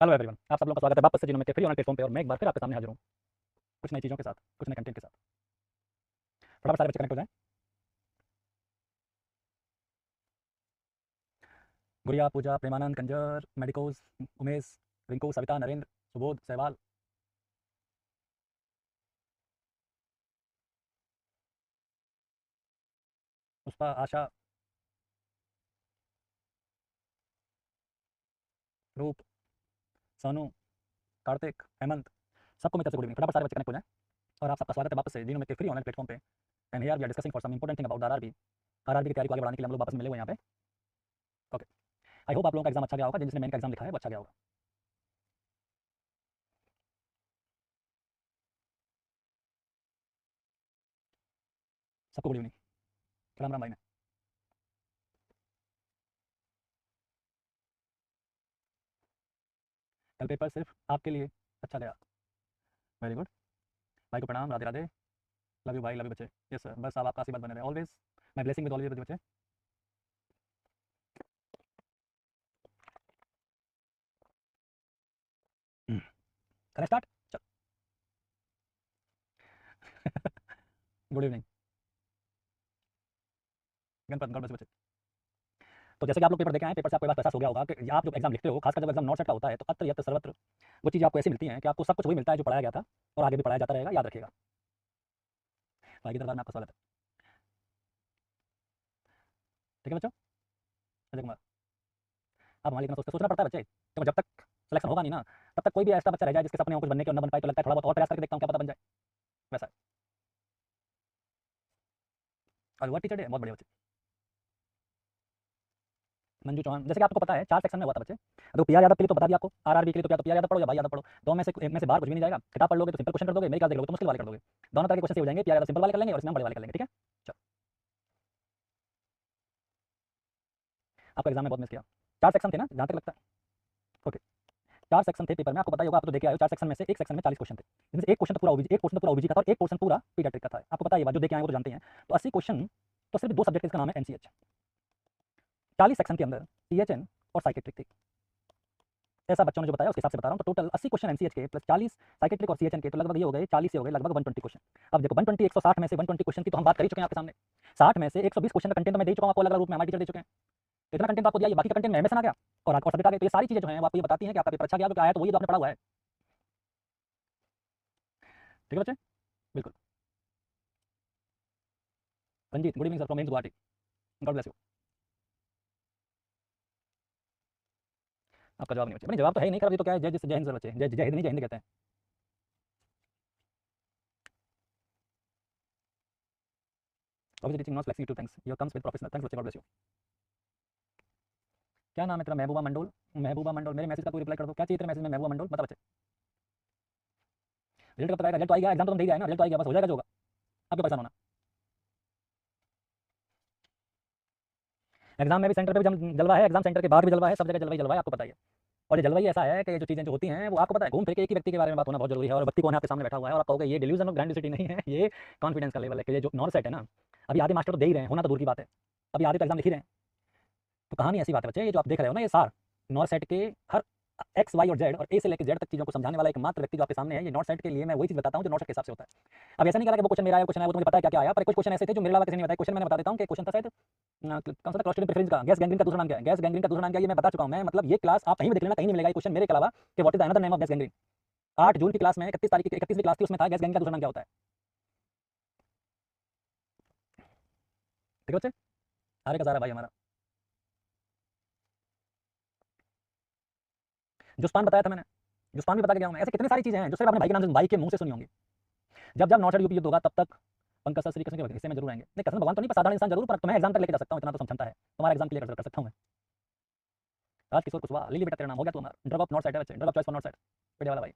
Hello everyone, आप सब लोगों का स्वागत है वापस से जीनोमिक के फ्री ऑनलाइन प्लेटफॉर्म पे। और मैं एक बार फिर आपके सामने हाजिर हूँ कुछ नई चीज़ों के साथ, कुछ नए कंटेंट के साथ। फटाफट सारे बच्चे कनेक्ट हो जाएं। गुड़िया, पूजा, प्रेमानंद, कंजर, मेडिकोज, उमेश, रिंकू, सविता, नरेंद्र, सुबोध, सहवाल, पुष्पा, आशा, रूप, सोनू, कार्तिक, हेमंत, सबको मेरी तरफ से गुड इवनिंग। फटाफट सारे बच्चे कनेक्ट हो जाएं और आप सबका स्वागत है वापस से जीनोमिक के फ्री ऑनलाइन प्लेटफॉर्म पे। And here we are discussing for some important thing about RRB. RRB की तैयारी को आगे बढ़ाने के लिए हम लोग वापस मिले हुए हैं यहाँ पे। ओके, आई होप आप लोगों का एग्जाम अच्छा गया होगा। जिसने मेन का एग्जाम लिखा है वो अच्छा गया होगा। सबको गुड इवनिंग। राम राम भाई। ने कल पेपर सिर्फ आपके लिए अच्छा गया। Very good. भाई को प्रणाम, राधे राधे। लव यू भाई, लव यू बच्चे। यस सर, बस आप आपका आशीर्वाद बने रहे always. My blessing with all you बच्चे। करें स्टार्ट। चल। Good evening. Ganpat God bless बच्चे। तो जैसे कि आप लोग पेपर देखे आए, पेपर से आपको ये बात एहसास हो गया होगा कि आप जो एग्जाम लिखते हो, खासकर जब एग्जाम नॉट सेट का होता है, तो अत्र यत्र सर्वत्र वो चीज़ आपको ऐसी मिलती है कि आपको सब कुछ वही मिलता है जो पढ़ाया गया था और आगे भी पढ़ाया जाता रहेगा, याद रखिएगा। भाई की दरबार में आपका स्वागत है। ठीक है बच्चों। अजय कुमार, आप हमारे इतना सोचना पड़ता है बच्चे, क्योंकि जब तक सिलेक्शन होगा नहीं ना, तब तक कोई भी ऐसा बच्चा रह जाए जिसके सपने हो कुछ बनने के और न बन पाए, तो लगता है थोड़ा बहुत और प्रयास करके देखता हूँ, क्या पता बन जाए। वैसा है। और वो टीचर डे बहुत बढ़िया बच्चे। मंजू चौहान, जैसे कि आपको पता है 4 सेक्शन में हुआ था बच्चे। तो पीआर यादव के लिए तो बता दिया आपको, आरआरबी के लिए तो क्या तो पीआर यादव पढ़ो या भाई यादव पढ़ो, दो में से एक में से बाहर कुछ भी नहीं जाएगा। किताब पढ़ लोगे तो सिंपल क्वेश्चन कर दोगे, मेरी क्लास देख लोगे तो मुश्किल वाले कर दोगे। दोनों तरह के क्वेश्चन हो जाएंगे, पीआर यादव सिंपल वाले कर लेंगे और इसमें हम बड़े वाले कर लेंगे। ठीक है। चलो, आपका एग्जाम में बहुत मिस किया। 4 सेक्शन थे ना जहाँ तक लगता है। ओके, 4 सेक्शन थे पेपर में, आपको पता ही होगा, आप तो देखे आए हो। 4 सेक्शन में से एक सेक्शन में 40 क्वेश्चन थे, जिसमें से एक क्वेश्चन तो पूरा ओबीसी, एक क्वेश्चन तो पूरा ओबीसी का था और एक क्वेश्चन पूरा पीडियाट्रिक का था। आपको पता है ये बात, जो देखे आए वो तो जानते हैं। तो 80 क्वेश्चन तो सिर्फ 2 सब्जेक्ट, इसका नाम है एनसीएच। 40 सेक्शन के अंदर टीएचएन और साइकेट्रिक थी, ऐसा बच्चों ने जो बताया उसके हिसाब से बता रहा हूँ। तो टोटल 80 क्वेश्चन एनसीएच के प्लस 40 साइकेट्रिक और सीएचएन के, तो लगभग ये हो गए 40 से हो गए लगभग 120 क्वेश्चन। अब देखो 120 160 में से 120 क्वेश्चन की तो हम बात कर ही चुके हैं आपके सामने। 60 में से 120 क्वेश्चन का कंटेंट तो मैं दे चुका हूँ आपको, अलग अलग रूप में हमारे टीचर दे चुके हैं। तो इतना कंटेंट आपको दिया, ये बाकी का कंटेंट में एमएस आ गया और सब्जेक्ट आ गए। तो ये सारी चीजें जो हैं वो आपको ये बताती हैं कि आपका पेपर अच्छा गया, क्योंकि आया तो वही जो आपने पढ़ा हुआ है। ठीक है बच्चे, बिल्कुल। Ranjit, good evening sir from AIIMS Guwahati. God bless you. आपका जवाब नहीं बचे, नहीं जवाब तो है ही नहीं, कर अभी तो क्या है, जय हिंद सर बच्चे, जय जय हिंद नहीं, जय हिंद कहते हैं। Obviously teaching not flexible two things your comes with professional thanks बच्चे, गॉड ब्लेस यू। क्या नाम है तेरा? महबूबा मंडोल। महबूबा मंडोल, मेरे मैसेज का तू रिप्लाई कर दो, क्या चाहिए तेरे मैसेज में महबूबा मंडोल, बता बच्चे। रिजल्ट कब तक आएगा? रिजल्ट तो आएगा, एग्जाम तो तुम दे ही आए ना, रिजल्ट तो आएगा, बस हो जाएगा जो होगा। आपके परेशान होना। एग्जाम में भी सेंटर पे भी जलवा है, एग्जाम सेंटर के बाद भी जलवा है, सब जगह जलवा ही जलवा है, आपको पता ही है। और ये जलवा ही ऐसा है कि ये जो चीज़ें जो होती हैं वो आपको पता है, घूम फिर के एक ही व्यक्ति के बारे में बात होना बहुत जरूरी है। और व्यक्ति कौन है आपके सामने बैठा हुआ है, और आप कहोगे ये डिल्यूजन ऑफ ग्रैंडिसिटी नहीं है, ये कॉन्फिडेंस का लेवल है कि ये जो नॉर सेट है ना, अभी आधे मास्टर तो दे ही रहे हैं, होना तो दूर की बात है, अभी आधे तो एग्जाम लिख ही रहे हैं। तो कहानी ऐसी बात है बच्चे, ये जो आप देख रहे हो ना, ये सार नॉर सेट के हर एक्स वाई और जेड और ए से लेकर जेड तक चीज़ों को समझाने वाला एकमात्र व्यक्ति जो आपके सामने है, ये नॉट सेट के लिए मैं वही चीज़ बताता हूँ जो नॉट सेट के हिसाब से होता है। अब ऐसा नहीं करा कि वो क्वेश्चन मेरा आया, क्वेश्चन आया वो तो मुझे पता है क्या क्या आया, पर कुछ क्वेश्चन ऐसे थे जो मेरे अलावा किसी ने बताया। क्वेश्चन मैंने बता देता हूँ कि क्वेश्चन था शायद कौन सा था, क्लॉस्ट्रिडियम प्रेफरेंस का गैस गैंग्रीन का दूसरा नाम क्या है, गैस गैंग्रीन का दूसरा नाम क्या है, ये मैं बता चुका हूँ। मैं मतलब ये क्लास आप कहीं भी देख लेना, कहीं नहीं मिलेगा ये क्वेश्चन मेरे के अलावा कि what is the another name of gas gangrene. 8 जून की क्लास में 31 तारीख की 31वीं क्लास थी, उसमें था गैस गैंग्रीन का दूसरा नाम क्या होता है। ठीक है बच्चे, हारे का सहारा भाई हमारा। जुस्पान बताया था मैंने, जुस्पान भी बता के गया हूँ मैं। ऐसे कितनी सारी चीजें हैं जो सिर्फ अपने भाई के नाम से, भाई के मुंह से सुनी होंगी। जब जब नॉट सेट यूपी युद्ध होगा तब तक पंकज सर श्री कृष्ण के हिस्से में जरूर आएंगे। नहीं कृष्ण भगवान तो नहीं, पर साधारण इंसान जरूर, पर तुम्हें एग्जाम तक लेके जा सकता हूँ, इतना तो समझता है, तुम्हारा एग्जाम क्लियर कर सकता हूँ मैं। राज किशोर कुशवाहा, लिली बेटा तेरा नाम हो गया तू हमारा, ड्रग ऑफ नॉट सेट है बच्चे, drug of choice for not set, पेड़े वाला भाई।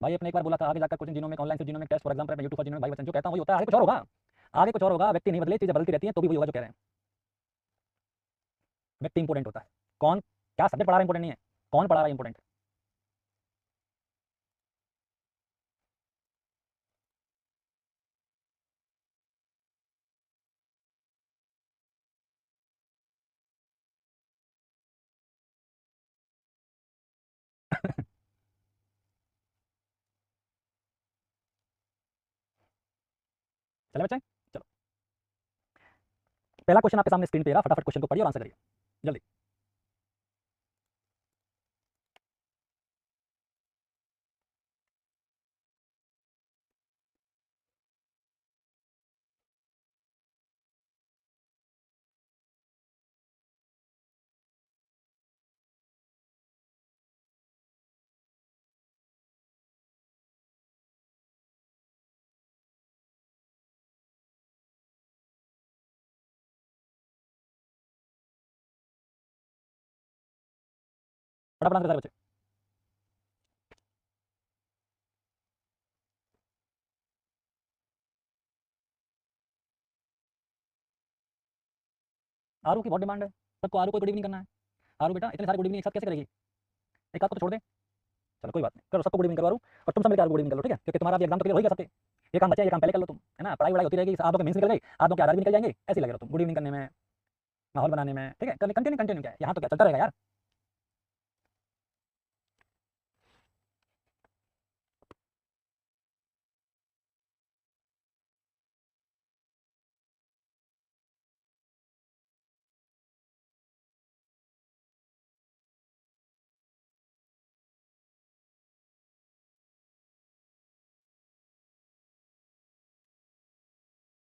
भाई अपने एक बार बोला था आगे जाकर कुछ दिनों में ऑनलाइन से दिनों में टेस्ट फॉर एग्जांपल यूट्यूब पर दिनों में भाई बच्चन जो कहता हूँ वही होता है, आगे कुछ और होगा। आगे कुछ और होगा, व्यक्ति नहीं बदले, चीजें बदलती रहती हैं, तो भी वही होगा जो कह रहे हैं। व्यक्ति इंपॉर्टेंट होता है, कौन क्या सब्जेक्ट पढ़ा रहा है इंपॉर्टेंट नहीं है, कौन पढ़ा रहा है इंपॉर्टेंट है। चले बच्चे, चलो पहला क्वेश्चन आपके सामने स्क्रीन पे रहा, फटाफट क्वेश्चन को पढ़िए और आंसर करिए जल्दी। फटाफट आंसर सारे बच्चे। आरू की बहुत डिमांड है, सबको आरू को गुड इवनिंग करना है। आरू बेटा इतने सारे गुड इवनिंग एक साथ कैसे करेगी? एक आध को तो छोड़ दे। चलो कोई बात नहीं, करो सबको गुड इवनिंग करो आरू, और तुम सब मिलकर गुड इवनिंग कर लो, ठीक है? क्योंकि तुम्हारा भी एग्जाम तो क्लियर हो गया सबके। ये काम बचा है, ये काम पहले कर लो तुम, है ना? पढ़ाई वढ़ाई होती रहेगी, आधों के मेंस निकल गई, आधों के आधार भी निकल जाएंगे, ऐसे लगे रहो तुम गुड इवनिंग करने में, माहौल बनाने में, ठीक है? कंटिन्यू कंटिन्यू क्या है यहाँ, तो क्या चलता रहेगा यार।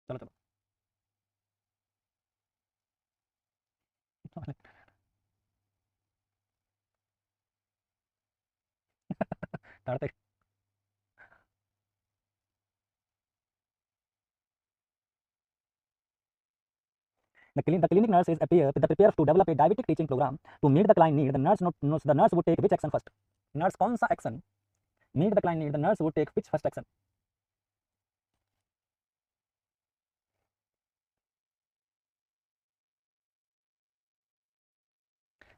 चलो चलो ताड़ते। The clinic nurse is prepared to develop a diabetic teaching program to meet the client need. The nurse would take which action first? Nurse कौन सा action meet the client need, the nurse would take which first action?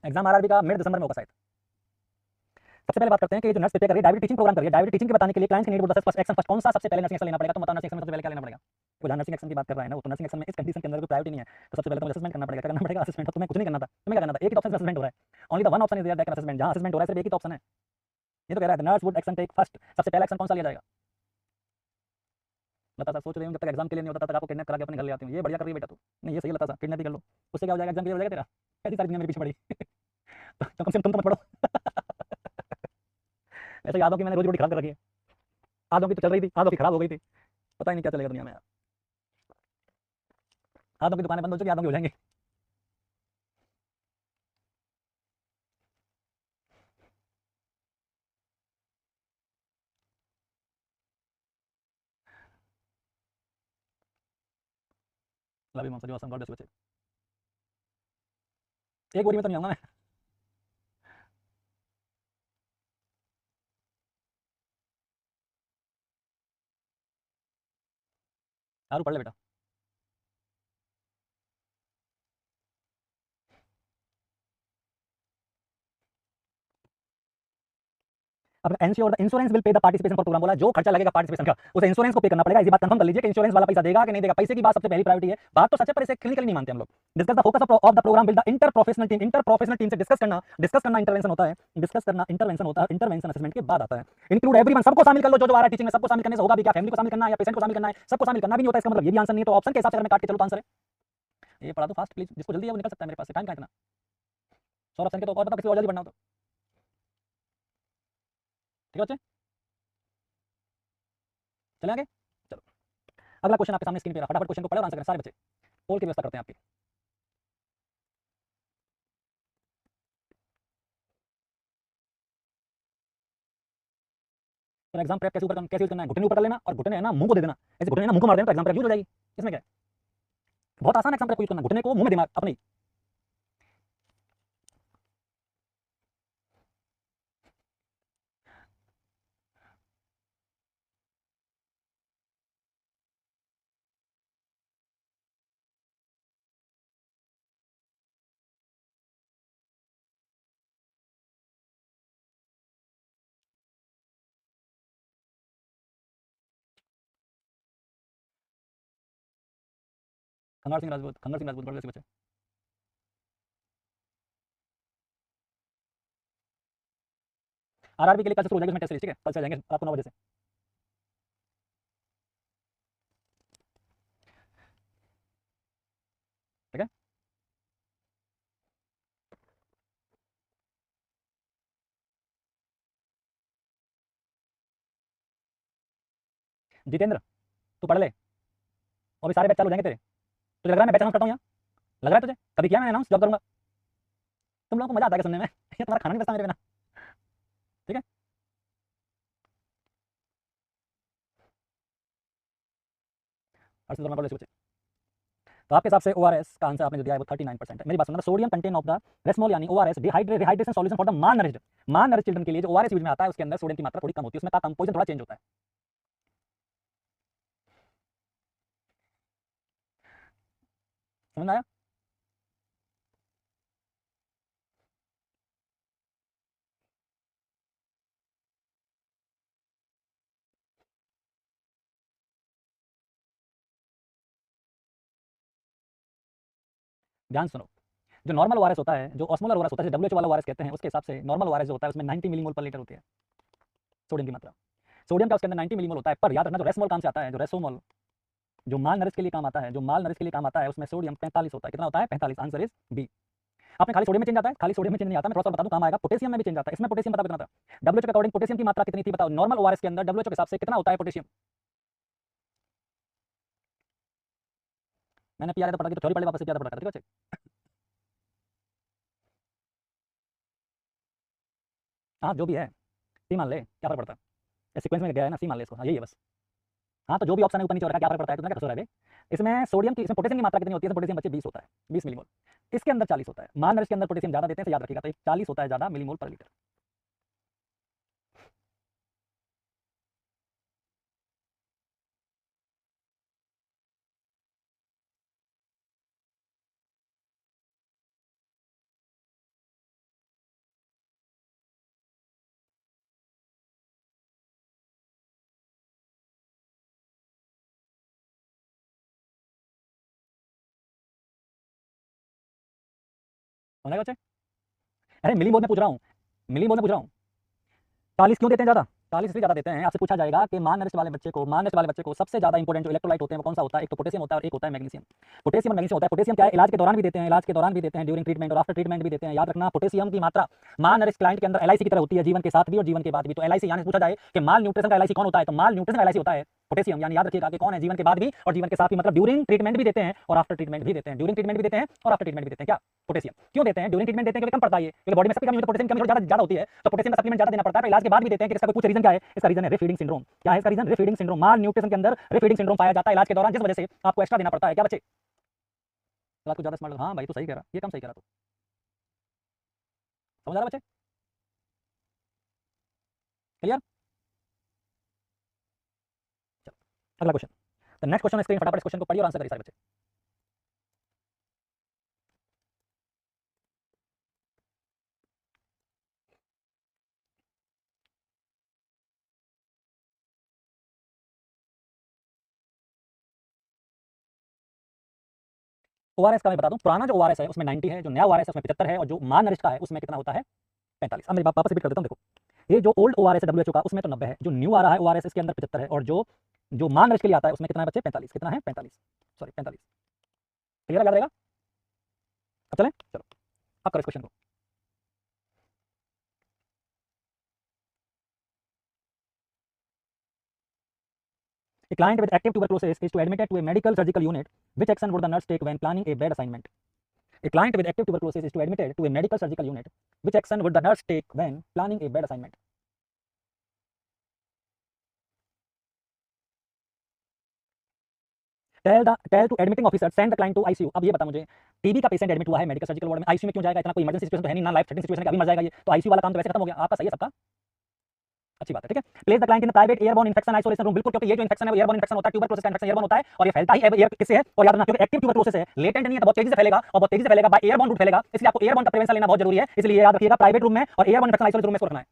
Exam RRB का mid दिसंबर में होगा शायद। सबसे पहले बात करते हैं कि ये जो नर्स प्रिपेयर कर रही है, डायबिटिक टीचिंग प्रोग्राम कर रही है, डायबिटिक टीचिंग के बताने के लिए क्लाइंट्स के need would first action, first कौन सा सबसे पहले नर्सिंग एक्शन लेना पड़ेगा? तो बताओ नर्सिंग एक्शन में सबसे पहले क्या लेना पड़ेगा? वो जहाँ नर्सिंग एक्शन की बात कर रहा है ना, वो तो नर्सिंग एक्शन में इस कंडीशन के अंदर कोई प्रायोरिटी नहीं है, तो सबसे पहले तो मुझे असेसमेंट करना पड़ेगा। क्या करना पड़ेगा? असेसमेंट। तुम्हें कुछ नहीं करना था, तुम्हें क्या करना था? एक ही ऑप्शन असेसमेंट हो रहा है, only the one option is there that assessment. जहाँ असेसमेंट हो रहा है सिर्फ एक ही ऑप्शन है, ये तो कह रहा है nurse would action take first, सबसे पहला एक्शन कौन सा लिया जाएगा? लता सा सोच रही हूँ जब तक एग्जाम क्लियर नहीं होता तब तक आपको किडनैप करा के अपने घर ले आती हूँ, ये बढ़िया कर रही है बेटा तू। नहीं ये सही है लता सा, किडनैप भी कर लो, उससे क्या हो जाएगा? एग्जाम क्लियर हो जाएगा तेरा। ऐसी सारी दुनिया मेरे पीछे पड़ी तो कम से कम तुम तो मत पढ़ो ऐसे यादों की मैंने रोजी रोटी खराब कर रखी है, आधों की तो चल रही थी, आधों की खराब हो गई थी, पता ही नहीं क्या चलेगा दुनिया में यार। आधों की दुकानें बंद हो चुकी, आधों की हो जाएंगी। Love you mom, God bless बच्चे। एक बोरी में तो नहीं आऊंगा मैं। यार पढ़ ले बेटा। अब ensure the insurance will pay the participation for programme, बोला जो खर्चा लगेगा पार्टिसिपेशन का उसे इंश्योरेंस को पे करना पड़ेगा। इसी बात कंफर्म कर लीजिए कि इंश्योरेंस वाला पैसा देगा कि नहीं देगा। पैसे की बात सबसे पहली प्रायोरिटी है, बात तो सच है पर इसे क्लिनिकली नहीं मानते हम लोग। Discuss the focus of the programme with the inter professional team से डिस्कस करना इंटरवेंशन होता है, डिस्कस करना इंटरवेंशन होता है, इंटरवेंशन असेसमेंट के बाद आता है। इंक्लूड एवरीवन, सबको शामिल कर लो, जो आ रहा है टीचिंग में, सबको शामिल करने से होगा भी क्या? फैमिली को शामिल करना है या पेशेंट को शामिल करना है? सबको शामिल करना भी नहीं होता, इसका मतलब ये भी आंसर नहीं है, तो ऑप्शन के हिसाब से अगर मैं काट के चलो तो आंसर है ये। पढ़ा दो फास्ट प्लीज, जिसको जल्दी है वो निकल सकता है, मेरे पास से टाइम का इतना। 100 ऑप्शन के तो और बताओ, किसी और जल्दी पढ़ना हो तो। ठीक है बच्चे, चले आगे, चलो अगला क्वेश्चन आपके सामने स्क्रीन पे रहा, फटाफट क्वेश्चन को पढ़ो और आंसर करें सारे बच्चे, पोल की व्यवस्था करते हैं आपकी। तो एग्जाम प्रेप कैसे यूज करना है? घुटने ऊपर कर लेना और घुटने है ना मुंह को दे देना, ऐसे घुटने है ना मुंह को मार देना तो एग्जाम प्रेप यूज हो जाएगी। इसमें क्या है? बहुत आसान एग्जाम प्रेप को यूज करना, घुटने को मुंह में दिमाग अपने। खंगार सिंह राजपूत बड़े बच्चे। आरआरबी के लिए कल से शुरू हो जाएगी, इसमें टेस्ट सीरीज, ठीक है? कल से आ जाएंगे रात को 9 बजे से। जितेंद्र, तू पढ़ ले और भी सारे बैच चालू हो जाएंगे तेरे। तुझे लग रहा है मैं बैच अनाउंस करता हूँ यहाँ? लग रहा है तुझे? कभी किया मैंने अनाउंस जॉब करूंगा? तुम लोगों को मजा आता है क्या सुनने में? ये तुम्हारा खाना नहीं बचता मेरे बिना। ठीक है। अर्षद वर्मा कॉलेज बच्चे, तो आपके हिसाब से ओआरएस का आंसर आपने जो दिया है वो 39% है। मेरी बात सुनना, सोडियम कंटेंट ऑफ द रेस्मोल यानी ORS dehydration solution for the मान नरिश चिल्ड्रन के लिए जो ओआरएस यूज में आता है उसके अंदर सोडियम की मात्रा थोड़ी कम होती है, उसमें का कंपोजिशन थोड़ा चेंज होता है। समझ में आया? ध्यान सुनो, जो नॉर्मल ओआरएस होता है, जो ऑस्मोलर ओआरएस होता है, डब्ल्यूएच वाला ओआरएस कहते हैं, उसके हिसाब से नॉर्मल ओआरएस जो होता है उसमें 90 मिलीमोल पर लीटर होती है सोडियम की मात्रा। सोडियम का उसके अंदर 90 मिलीमोल होता है, पर याद रखना जो रेसमोल काम से आता है, जो रेसोमोल जो माल नरिश के लिए काम आता है, जो माल नरिश के लिए काम आता है उसमें सोडियम 45 होता है। कितना होता है? 45। Answer is B. आपने खाली सोडियम में चेंज आता है, खाली सोडियम में चेंज नहीं आता, मैं थोड़ा सा बता दूं काम आएगा। पोटेशियम में भी चेंज आता है, इसमें पोटेशियम पता कितना था? डब्ल्यूएच के अकॉर्डिंग पोटेशियम की मात्रा कितनी थी बताओ? नॉर्मल ओआरएस के अंदर डब्ल्यूएच के हिसाब से कितना होता है पोटेशियम? मैंने पीआर तो पढ़ा, तो थ्योरी पढ़ ले वापस से, पीआर पढ़ा कर, ठीक है? हाँ जो भी है, सी मान ले, क्या फर्क पड़ता है? सीक्वेंस में गया है ना, सी मान ले इसको, हाँ यही है बस। हाँ तो जो भी ऑप्शन है ऊपर नीचे हो रहा है, क्या फर्क पड़ता है? तुमने क्या सोचा है? इसमें सोडियम की, इसमें पोटेशियम की मात्रा कितनी होती है? पोटेशियम बच्चे 20 होता है, 20 मिलीमोल। इसके अंदर 40 होता है। मान नरिश के अंदर पोटेशियम ज्यादा देते हैं, तो याद रखिएगा, तो 40 होता है ज्यादा मिलीमोल पर लीटर। समझ आएगा बच्चे? अरे मिलीमोल में पूछ रहा हूँ, मिलीमोल में पूछ रहा हूँ। 40 क्यों देते हैं ज्यादा? 40 इसलिए ज्यादा देते हैं, आपसे पूछा जाएगा कि मान नरिश वाले बच्चे को सबसे ज्यादा इंपॉर्टेंट जो इलेक्ट्रोलाइट होते हैं वो कौन सा होता है? एक तो पोटेशियम होता है और एक होता है मैग्नीशियम। पोटेशियम और मैग्नीशियम होता है। पोटेशियम क्या है? इलाज के दौरान भी देते हैं, इलाज के दौरान भी देते हैं, ड्यूरिंग ट्रीटमेंट और आफ्टर ट्रीटमेंट भी देते हैं। याद रखना, पोटेशियम की मात्रा मान नरिश क्लाइंट के अंदर एलआईसी की तरह होती है, जीवन के साथ भी और जीवन के बाद भी। तो एलआईसी यानी पूछा जाए कि माल न्यूट्रिशन का एलआईसी कौन होता है, तो माल न्यूट्रिशन का एलआईसी होता है पोटेशियम। यानी याद रखिएगा कि कौन है, जीवन के बाद भी और जीवन के साथ भी, मतलब ड्यूरिंग ट्रीटमेंट भी देते हैं और आफ्टर ट्रीटमेंट भी देते हैं। ड्यूरिंग ट्रीटमेंट भी देते हैं और आफ्टर ट्रीटमेंट भी देते हैं। क्या? पोटेशियम क्यों देते हैं? ड्यूरिंग ट्रीटमेंट देते हैं क्योंकि कम पड़ता है ये, क्योंकि बॉडी में सबकी कमी होती है, पोटेशियम की कमी ज्यादा ज्यादा होती है, तो पोटेशियम का सप्लीमेंट ज्यादा देना पड़ता है। इलाज के बाद भी देते हैं कि इसका कुछ रीजन क्या है? इसका रीजन है रिफीडिंग सिंड्रोम। क्या है इसका रीजन? रिफीडिंग सिंड्रोम। माल न्यूट्रिशन के अंदर रिफीडिंग सिंड्रोम पाया जाता है इलाज के दौरान, जिस वजह से आपको एक्स्ट्रा देना पड़ता है। क्या बच्चे? इलाज को ज्यादा स्मार्ट, हाँ भाई तू सही कह रहा, ये काम सही कह रहा तू। समझ आ रहा बच्चे? क्लियर? चलो अगला question. The next question screen, फटाफट इस क्वेश्चन को पढ़िए और आंसर करिए सारे बच्चे। ओआरएस का मैं बता दूं, पुराना जो ओआरएस है उसमें 90 है, जो नया ओआरएस है उसमें 75 है, और जो मान नरिश का है उसमें कितना होता है? 45। अब मेरी बात वापस रिपीट कर देता हूं, देखो ये जो ओल्ड ओआरएस है डब्ल्यूएचओ का उसमें तो 90 है, जो न्यू आ रहा है ओआरएस इसके अंदर 75 है, और जो जो मान नरिश के लिए आता है उसमें कितना है बच्चे? 45। कितना है? 45, सॉरी 45। क्लियर याद रहेगा? अब चलें, चलो अब करो इस क्वेश्चन को। A client with active tuberculosis is to admitted to a medical surgical unit. Which action would the nurse take when planning a bed assignment? A client with active tuberculosis is to admitted to a medical surgical unit. Which action would the nurse take when planning a bed assignment? Tell to admitting officer send the client to ICU. अब ये बता मुझे, TB का patient admit हुआ है medical surgical ward में, ICU में क्यों जाएगा? इतना कोई इमरजेंसी सिचुएशन तो है नहीं ना, लाइफ थ्रेटनिंग सिचुएशन है कि अभी मर जाएगा ये, तो आईसीयू वाला काम तो वैसे खत्म हो गया। आपका सही है सबका, अच्छी बात है, ठीक है। Place the client in private airborne infection isolation room, बिल्कुल, क्योंकि ये जो इन्फेक्शन है वो एयरबोर्न इन्फेक्शन होता है, ट्यूबरकुलोसिस का इन्फेक्शन एयरबोर्न होता है और ये फैलता ही एयर किससे है? और याद रखना, क्योंकि एक्टिव ट्यूबरकुलोसिस है, लेटेंट नहीं है, तो बहुत तेजी से फैलेगा और बहुत तेजी से फैलेगा, बाय एयरबोर्न रूट फैलेगा, इसलिए आपको एयरबोर्न का प्रिवेंशन लेना बहुत जरूरी है। इसलिए याद रखिएगा प्राइवेट रूम में और एयरबोर्न इन्फेक्शन आइसोलेशन रूम में इसको रखना है।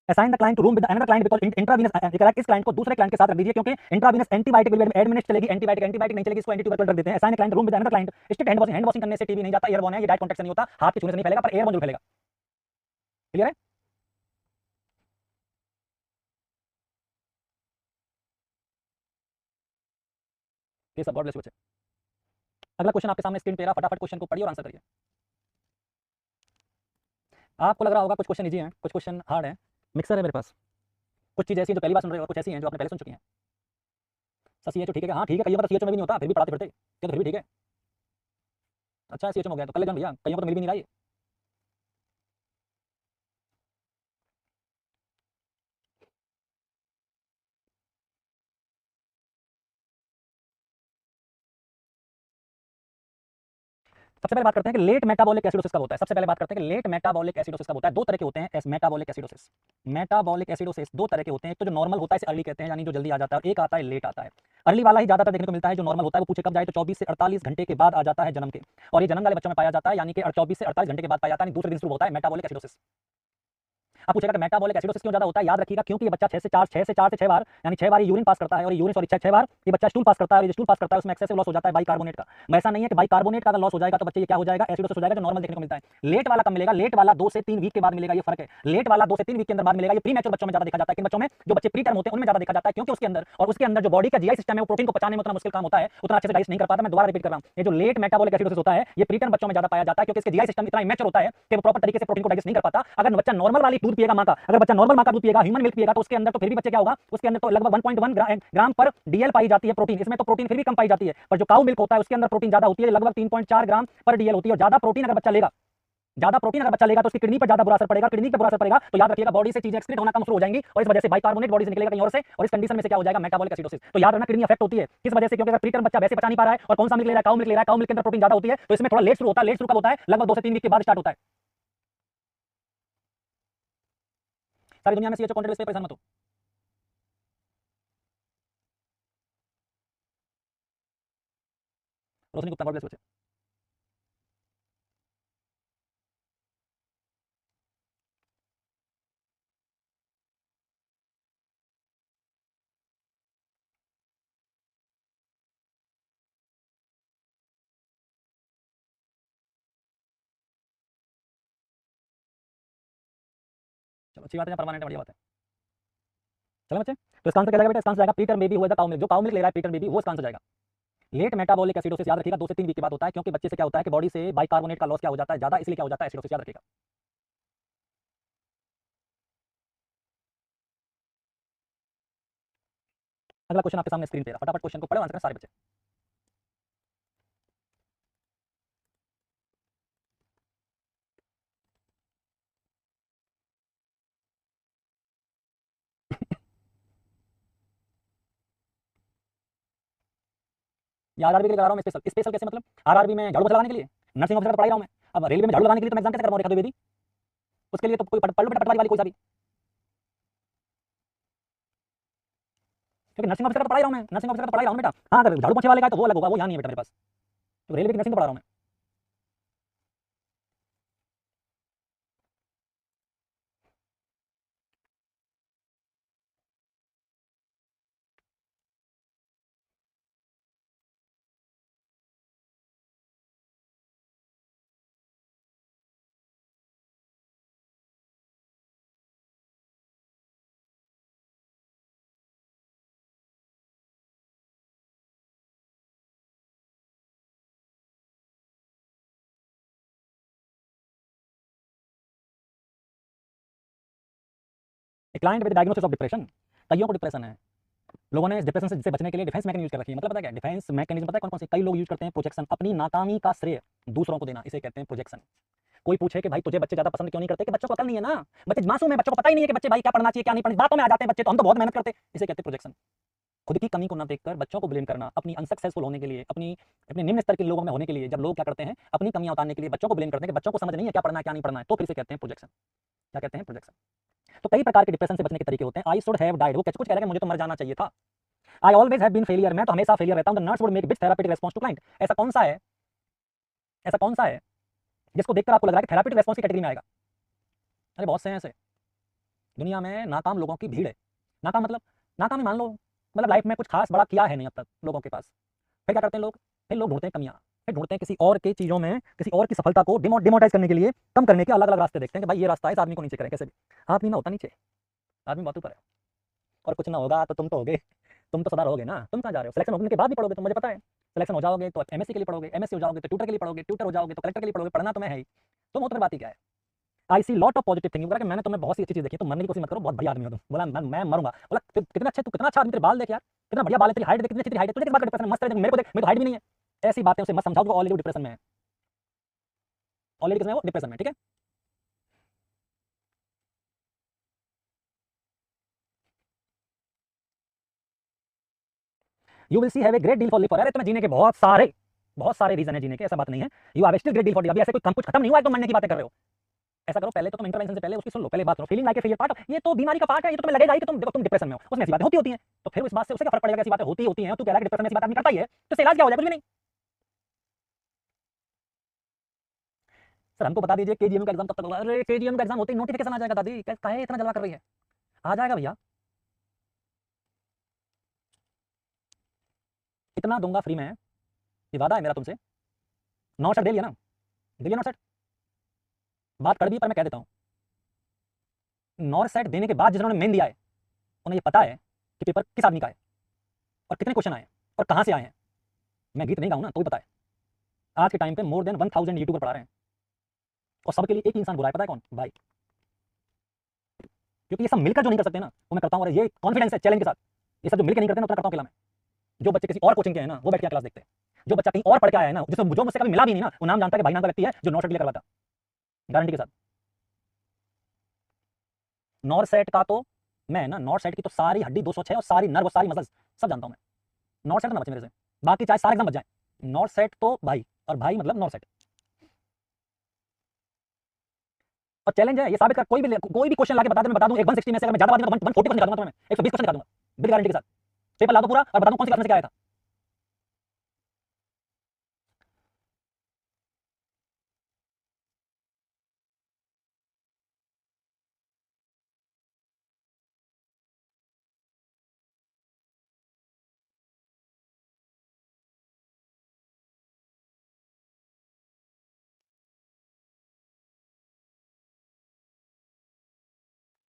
Assign the client to room with another client because intravenous इस क्लाइंट को दूसरे क्लाइंट के साथ रख दीजिए क्योंकि intravenous antibiotic will be administrate चलेगी, एंटीबायोटिक नहीं चलेगी, इसको एंटीट्यूबरकुलर रख देते हैं। Assign client room with another client, strict hand washing करने से टीबी नहीं जाता, एयरबॉर्न है, ये डायरेक्ट कांटेक्ट से नहीं होता, हाथ के छूने से नहीं फैलेगा, पर एयरबॉर्न जरूर फैलेगा। क्लियर है? ये सब गॉड ब्लेस यू बच्चे। अगला क्वेश्चन आपके सामने स्क्रीन पे रहा, फटाफट क्वेश्चन को पढ़िए और आंसर करिए। आपको लग रहा होगा कुछ क्वेश्चन इजी हैं, कुछ क्वेश्चन हार्ड हैं। मिक्सर है मेरे पास, कुछ चीज़ ऐसी है जो पहली बार सुन रहे हो और कुछ ऐसी हैं जो आपने पहले सुन चुकी हैं। सर सीएचओ ठीक है क्या? हाँ ठीक है, कई बार सीएचओ में भी नहीं होता, फिर भी पढ़ाते फिरते, क्या तो फिर भी ठीक है। अच्छा सीएचओ में हो गया तो कर ले जान भैया, कईयों को तो मिल भी नहीं रहा ये। सबसे पहले बात करते हैं कि लेट मेटाबॉलिक एसिडोसिस कब होता है। सबसे पहले बात करते हैं कि लेट मेटाबॉलिक एसिडोसिस कब होता है। दो तरह के होते हैं मेटाबॉलिक एसिडोसिस। मेटाबॉलिक एसिडोसिस दो तरह के होते हैं, एक तो जो नॉर्मल होता है इसे अर्ली कहते हैं, यानी जो जल्दी आ जाता है, और एक आता है लेट आता है। अर्ली वाला ही ज्यादातर देखने को मिलता है, जो नॉर्मल होता है वो पूछे कब जाए तो 24 से 48 घंटे के बाद आ जाता है जन्म के, और ये जन्म वाले बच्चों में पाया जाता है, यानी कि 24 से 48 घंटे के बाद पाया जाता है, दूसरे दिन शुरू होता है मेटाबॉलिक एसिडोसिस। आप पूछेगा कि मेटाबॉलिक एसिडोसिस क्यों ज्यादा होता है, याद रखिएगा क्योंकि ये बच्चा 6 बार यानी 6 बार यूरिन पास करता है, और यूरिन सॉरी 6 बार ये बच्चा स्टूल पास करता है, और ये स्टूल पास करता है उसमें एक्सेसिव लॉस हो जाता है बाइकार्बोनेट का। ऐसा नहीं है कि बाइकार्बोनेट का अगर लॉस हो जाएगा तो बच्चे ये क्या हो जाएगा, एसिडोसिस हो जाएगा, जो नॉर्मल देखने को मिलता है। लेट वाला कब मिलेगा, लेट वाला 2 से 3 वीक के बाद मिलेगा, ये फर्क है। लेट वाला 2 से 3 वीक के अंदर बाद मिलेगा, ये प्री मैच्योर बच्चों में ज्यादा देखा जाता है। किन बच्चों में? जो बच्चे प्री टर्म होते हैं उनमें ज्यादा देखा जाता है, क्योंकि उसके अंदर जो बॉडी का जीआई सिस्टम है वो प्रोटीन को पचाने में उतना मुश्किल काम होता है, उतना अच्छे से डाइजेस्ट नहीं कर पाता। मैं दोबारा रिपीट कर रहा हूं, ये जो लेट मेटाबॉलिक एसिडोसिस होता है ये प्री टर्म बच्चों में ज्यादा पाया जाता है, क्योंकि इसके जीआई सिस्टम इतना इमेच्योर होता है कि वो प्रॉपर तरीके से प्रोटीन को डाइजेस्ट नहीं कर पाता। अगर बच्चा नॉर्मल वाली दूध पिएगा मां का, अगर बच्चा नॉर्मल मां का दूध पिएगा, ह्यूमन मिल्क पिएगा, तो उसके अंदर तो फिर भी बच्चे क्या होगा, उसके अंदर तो लगभग 1.1 ग्राम पर डीएल पाई जाती है प्रोटीन, इसमें तो प्रोटीन फिर भी कम पाई जाती है। पर जो काऊ मिल्क होता है उसके अंदर प्रोटीन ज्यादा होती है, लगभग 3.4 ग्राम पर डीएल होती है। और ज्यादा प्रोटीन अगर बच्चा लेगा तो उसकी किडनी पर ज्यादा बुरा असर पड़ेगा, किडनी पर बुरा असर पड़ेगा तो याद रखिएगा बॉडी से चीजें एक्सक्रीट होना कम शुरू हो जाएंगी, और इस वजह से बाइकार्बोनेट बॉडी से निकलेगा कहीं और से, और इस कंडीशन में से क्या हो जाएगा, मेटाबॉलिक एसिडोसिस। तो याद रखना किडनी अफेक्ट होती है किस वजह से, क्योंकि अगर प्रीटर्म बच्चा वैसे पचा नहीं पा रहा है और कौन सा मिल्क ले रहा है, काऊ मिल्क ले रहा है, काऊ मिल्क के अंदर प्रोटीन ज्यादा होती है, तो इसमें थोड़ा लेट शुरू होता है। लेट शुरू कब होता है, लगभग 2 से 3 वीक के बाद स्टार्ट होता है। सारी दुनिया में सीएचओ कॉन्ट्रैक्ट पे परेशान मत हो। रोशनी गुप्ता, गॉड ब्लेस यू। चलो अच्छी बात है, परमानेंट बढ़िया बात है। चलो बच्चे, तो इसका आंसर क्या जाएगा बेटा, इसका आंसर जाएगा प्रीटर्म बेबी हुआ था काऊ मिल्क, जो काऊ मिल्क ले रहा है प्रीटर्म बेबी, वो इसका आंसर जाएगा। लेट मेटाबॉलिक एसिडोसिस याद रखिएगा 2 से 3 वीक के बाद होता है, क्योंकि बच्चे से क्या होता है कि बॉडी से बाइकार्बोनेट का लॉस क्या हो जाता है ज्यादा, इसलिए क्या हो जाता है एसिडोसिस, याद रखिएगा। अगला क्वेश्चन आपके सामने स्क्रीन पे है, फटाफट क्वेश्चन को पढ़ो, आंसर करें सारे बच्चे। ये आरआरबी के लिए करा रहा हूं मैं स्पेशल। स्पेशल कैसे मतलब, आरआरबी में झाड़ू पोछा लगाने के लिए, नर्सिंग ऑफिसर का पढ़ाई रहा हूं मैं, अब रेलवे में झाड़ू लगाने के लिए तो मैं एग्जाम कैसे कर रहा हूं, रेखा द्विवेदी? उसके लिए तो कोई पढ़ लो बेटा पटवारी वाली कोई सा भी, क्योंकि नर्सिंग ऑफिसर का तो पढ़ाई रहा हूं मैं, नर्सिंग ऑफिसर का तो पढ़ाई रहा हूं बेटा। हाँ अगर झाड़ू पोछे वाले का है तो वो अलग होगा, वो यहाँ नहीं है बेटा मेरे पास, तो रेलवे की नर्सिंग तो पढ़ा रहा हूं मैं। Client with diagnosis of depression, कईयों को डिप्रेशन है, लोगों ने इस डिप्रेशन से बचने के लिए डिफेंस मैकेनिज्म यूज कर रखी है। मतलब पता है क्या डिफेंस मैकेनिज्म, पता है कौन कौन से कई लोग यूज करते हैं, प्रोजेक्शन, अपनी नाकामी का श्रेय दूसरों को देना, इसे कहते हैं प्रोजेक्शन। कोई पूछे कि भाई तुझे बच्चे ज्यादा पसंद क्यों नहीं करते, कि बच्चों को अकल नहीं है ना, बच्चे मासूम है, बच्चों को पता ही नहीं है कि बच्चे भाई क्या पढ़ना चाहिए क्या नहीं पढ़ना, बातों में आ जाते हैं बच्चे, तो हम तो बहुत मेहनत करते हैं, इसे कहते हैं प्रोजेक्शन। खुद की कमी को ना देखकर बच्चों को ब्लेम करना, अपनी अनसक्सेसफुल होने के लिए, अपनी अपने निम्न स्तर के लोगों में होने के लिए, जब लोग क्या करते हैं अपनी कमियां उतारने के लिए बच्चों को ब्लेम करते हैं कि बच्चों को समझ नहीं है क्या पढ़ना है क्या नहीं पढ़ना है, तो फिर से कहते हैं प्रोजेक्शन। क्या कहते हैं, प्रोजेक्शन। तो कई प्रकार के डिप्रेशन से बचने के तरीके होते हैं। आई शुड हैव डाइड, वो कुछ कह रहा है कि मुझे तो मर जाना चाहिए था। I always have been failure, मैं तो हमेशा फेलियर रहता हूं। The nurse would make big therapeutic response to client, ऐसा कौन सा है, ऐसा कौन सा है जिसको देखकर आपको लग रहा है कि थेरापेटिक रिस्पांस की कैटेगरी में आएगा? अरे बहुत से हैं ऐसे। दुनिया में नाकाम लोगों की भीड़ है। नाकाम मतलब नाकाम ही मान लो, मतलब लाइफ में कुछ खास बड़ा किया है नहीं अब तक लोगों के पास। फिर क्या करते हैं लोग? फिर लोग ढूंढते हैं कमियां, फिर ढूंढते हैं किसी और की चीज़ों में, किसी और की सफलता को डिमोटाइज करने के लिए, कम करने के अलग अलग रास्ते देखते हैं कि भाई ये रास्ता है, इस आदमी को नीचे करें कैसे भी। आदमी ना होता नीचे, आदमी बहुत ऊपर है। और कुछ ना होगा तो तुम तो होगे, तुम तो सदा रहोगे ना। तुम कहाँ जा रहे हो? सिलेक्शन होने के बाद भी पढ़ोगे, तो मुझे पता है। सिलेक्शन हो जाओगे तो एमएससी के लिए पढ़ोगे, एमएससी हो जाओगे तो ट्यूटर के लिए पढ़ोगे, ट्यूटर हो जाओगे तो कलेक्टर के लिए पढ़ोगे। पढ़ना तुम्हें है ही, तुम हो, तुम्हें बात ही क्या है। I see lot of positive thinking. मैंने तुम्हें बहुत सी अच्छी चीज देखी, तुम मरने की कोशिश मत करो, बहुत बढ़िया आदमी हो तुम। बोला मैं मरूंगा। बोला कितना अच्छा, तू कितना अच्छा आदमी, तेरे बाल देख यार, कितना बढ़िया बाल है, तेरी हाइट देख, कितनी अच्छी तेरी हाइट है, तुझे किस बात का डिप्रेशन? मस्त है, मेरे को देख, मेरे तो हाइट भी नहीं है। ऐसी बातें उसे मत समझाओ, वो ऑलरेडी डिप्रेशन में है। ऑलरेडी किसमें है? वो डिप्रेशन में, ठीक है। You will see have a great deal for live for. अरे तुम्हें जीने के बहुत सारे रीजन है जीने के, ऐसा बात नहीं है। You have still great deal for. अभी ऐसे कोई कुछ खत्म नहीं हुआ है, तुम मरने की बातें कर रहे हो। ऐसा करो, पहले तो तुम इंटरवेंशन से पहले उसकी सुन लो, पहले बात करो। Feeling like a failure part, ये तो बीमारी का पार्ट है, ये तो तुम्हें लगेगा ही कि तुम देखो तुम डिप्रेशन में हो, उसमें ऐसी बातें होती हैं। तो फिर इस बात से उसे क्या फर्क पड़ेगा? ऐसी बातें होती हैं, तू कह रहा है कि डिप्रेशन में ऐसी बात आदमी करता ही है, तो इससे इलाज क्या हो जाएगा? कुछ भी नहीं। सर हमको बता दीजिए केजीएम का एग्जाम कब तक होगा? अरे केजीएम का एग्जाम होते ही नोटिफिकेशन आ जाएगा दादी, काहे इतना जल्दी कर रही है? आ जाएगा भैया, इतना दूंगा फ्री में, ये वादा है मेरा तुमसे। 9 सेट दे लिया ना? दे लिया 9 सेट। बात कर दी, पर मैं कह देता हूँ, 9 सेट देने के बाद जिन्होंने मेन दिया है, उन्हें ये पता है कि पेपर किस आदमी का है और कितने क्वेश्चन आए हैं और कहाँ से आए हैं। मैं गीत नहीं गाऊँ ना तो भी पता है। आज के टाइम पे मोर देन 1000 यूट्यूबर पढ़ा रहे हैं, और सबके लिए एक ही इंसान बुरा है, पता है कौन? भाई। क्योंकि ये सब मिलकर जो नहीं कर सकते ना, वो मैं करता हूँ, और ये कॉन्फिडेंस है, चैलेंज के साथ। ये सब जो मिलकर नहीं करते ना, उतना करता हूँ अकेला मैं। जो बच्चे किसी और कोचिंग के हैं ना, वो बैठ के क्लास देखते हैं। जो बच्चा कहीं और पढ़ के आया है ना, जिसको जो मुझसे कभी मिला भी नहीं ना, वो नाम जानता है कि भाई नाम का व्यक्ति है जो 9 सेट करवाता, गारंटी के साथ। 9 सेट का तो मैं ना, 9 सेट की तो सारी हड्डी 206 और सारी नर्व और सारी मसल्स सब जानता हूँ मैं। 9 सेट ना बचे मेरे से, बाकी चाहे सारे एकदम बच जाए। 9 सेट तो भाई, और भाई मतलब 9 सेट। और चैलेंज है, ये साबित कर, कोई भी क्वेश्चन लाके बता दे, मैं बता दूं। एक 160 में से अगर मैं ज्यादा बात नहीं तो 140 क्वेश्चन दिखा दूंगा तुम्हें, 120 क्वेश्चन दिखा दूंगा, बिल गारंटी के साथ। पेपर ला दो पूरा और बता दूं कौन सी क्लास में से क्या आया था।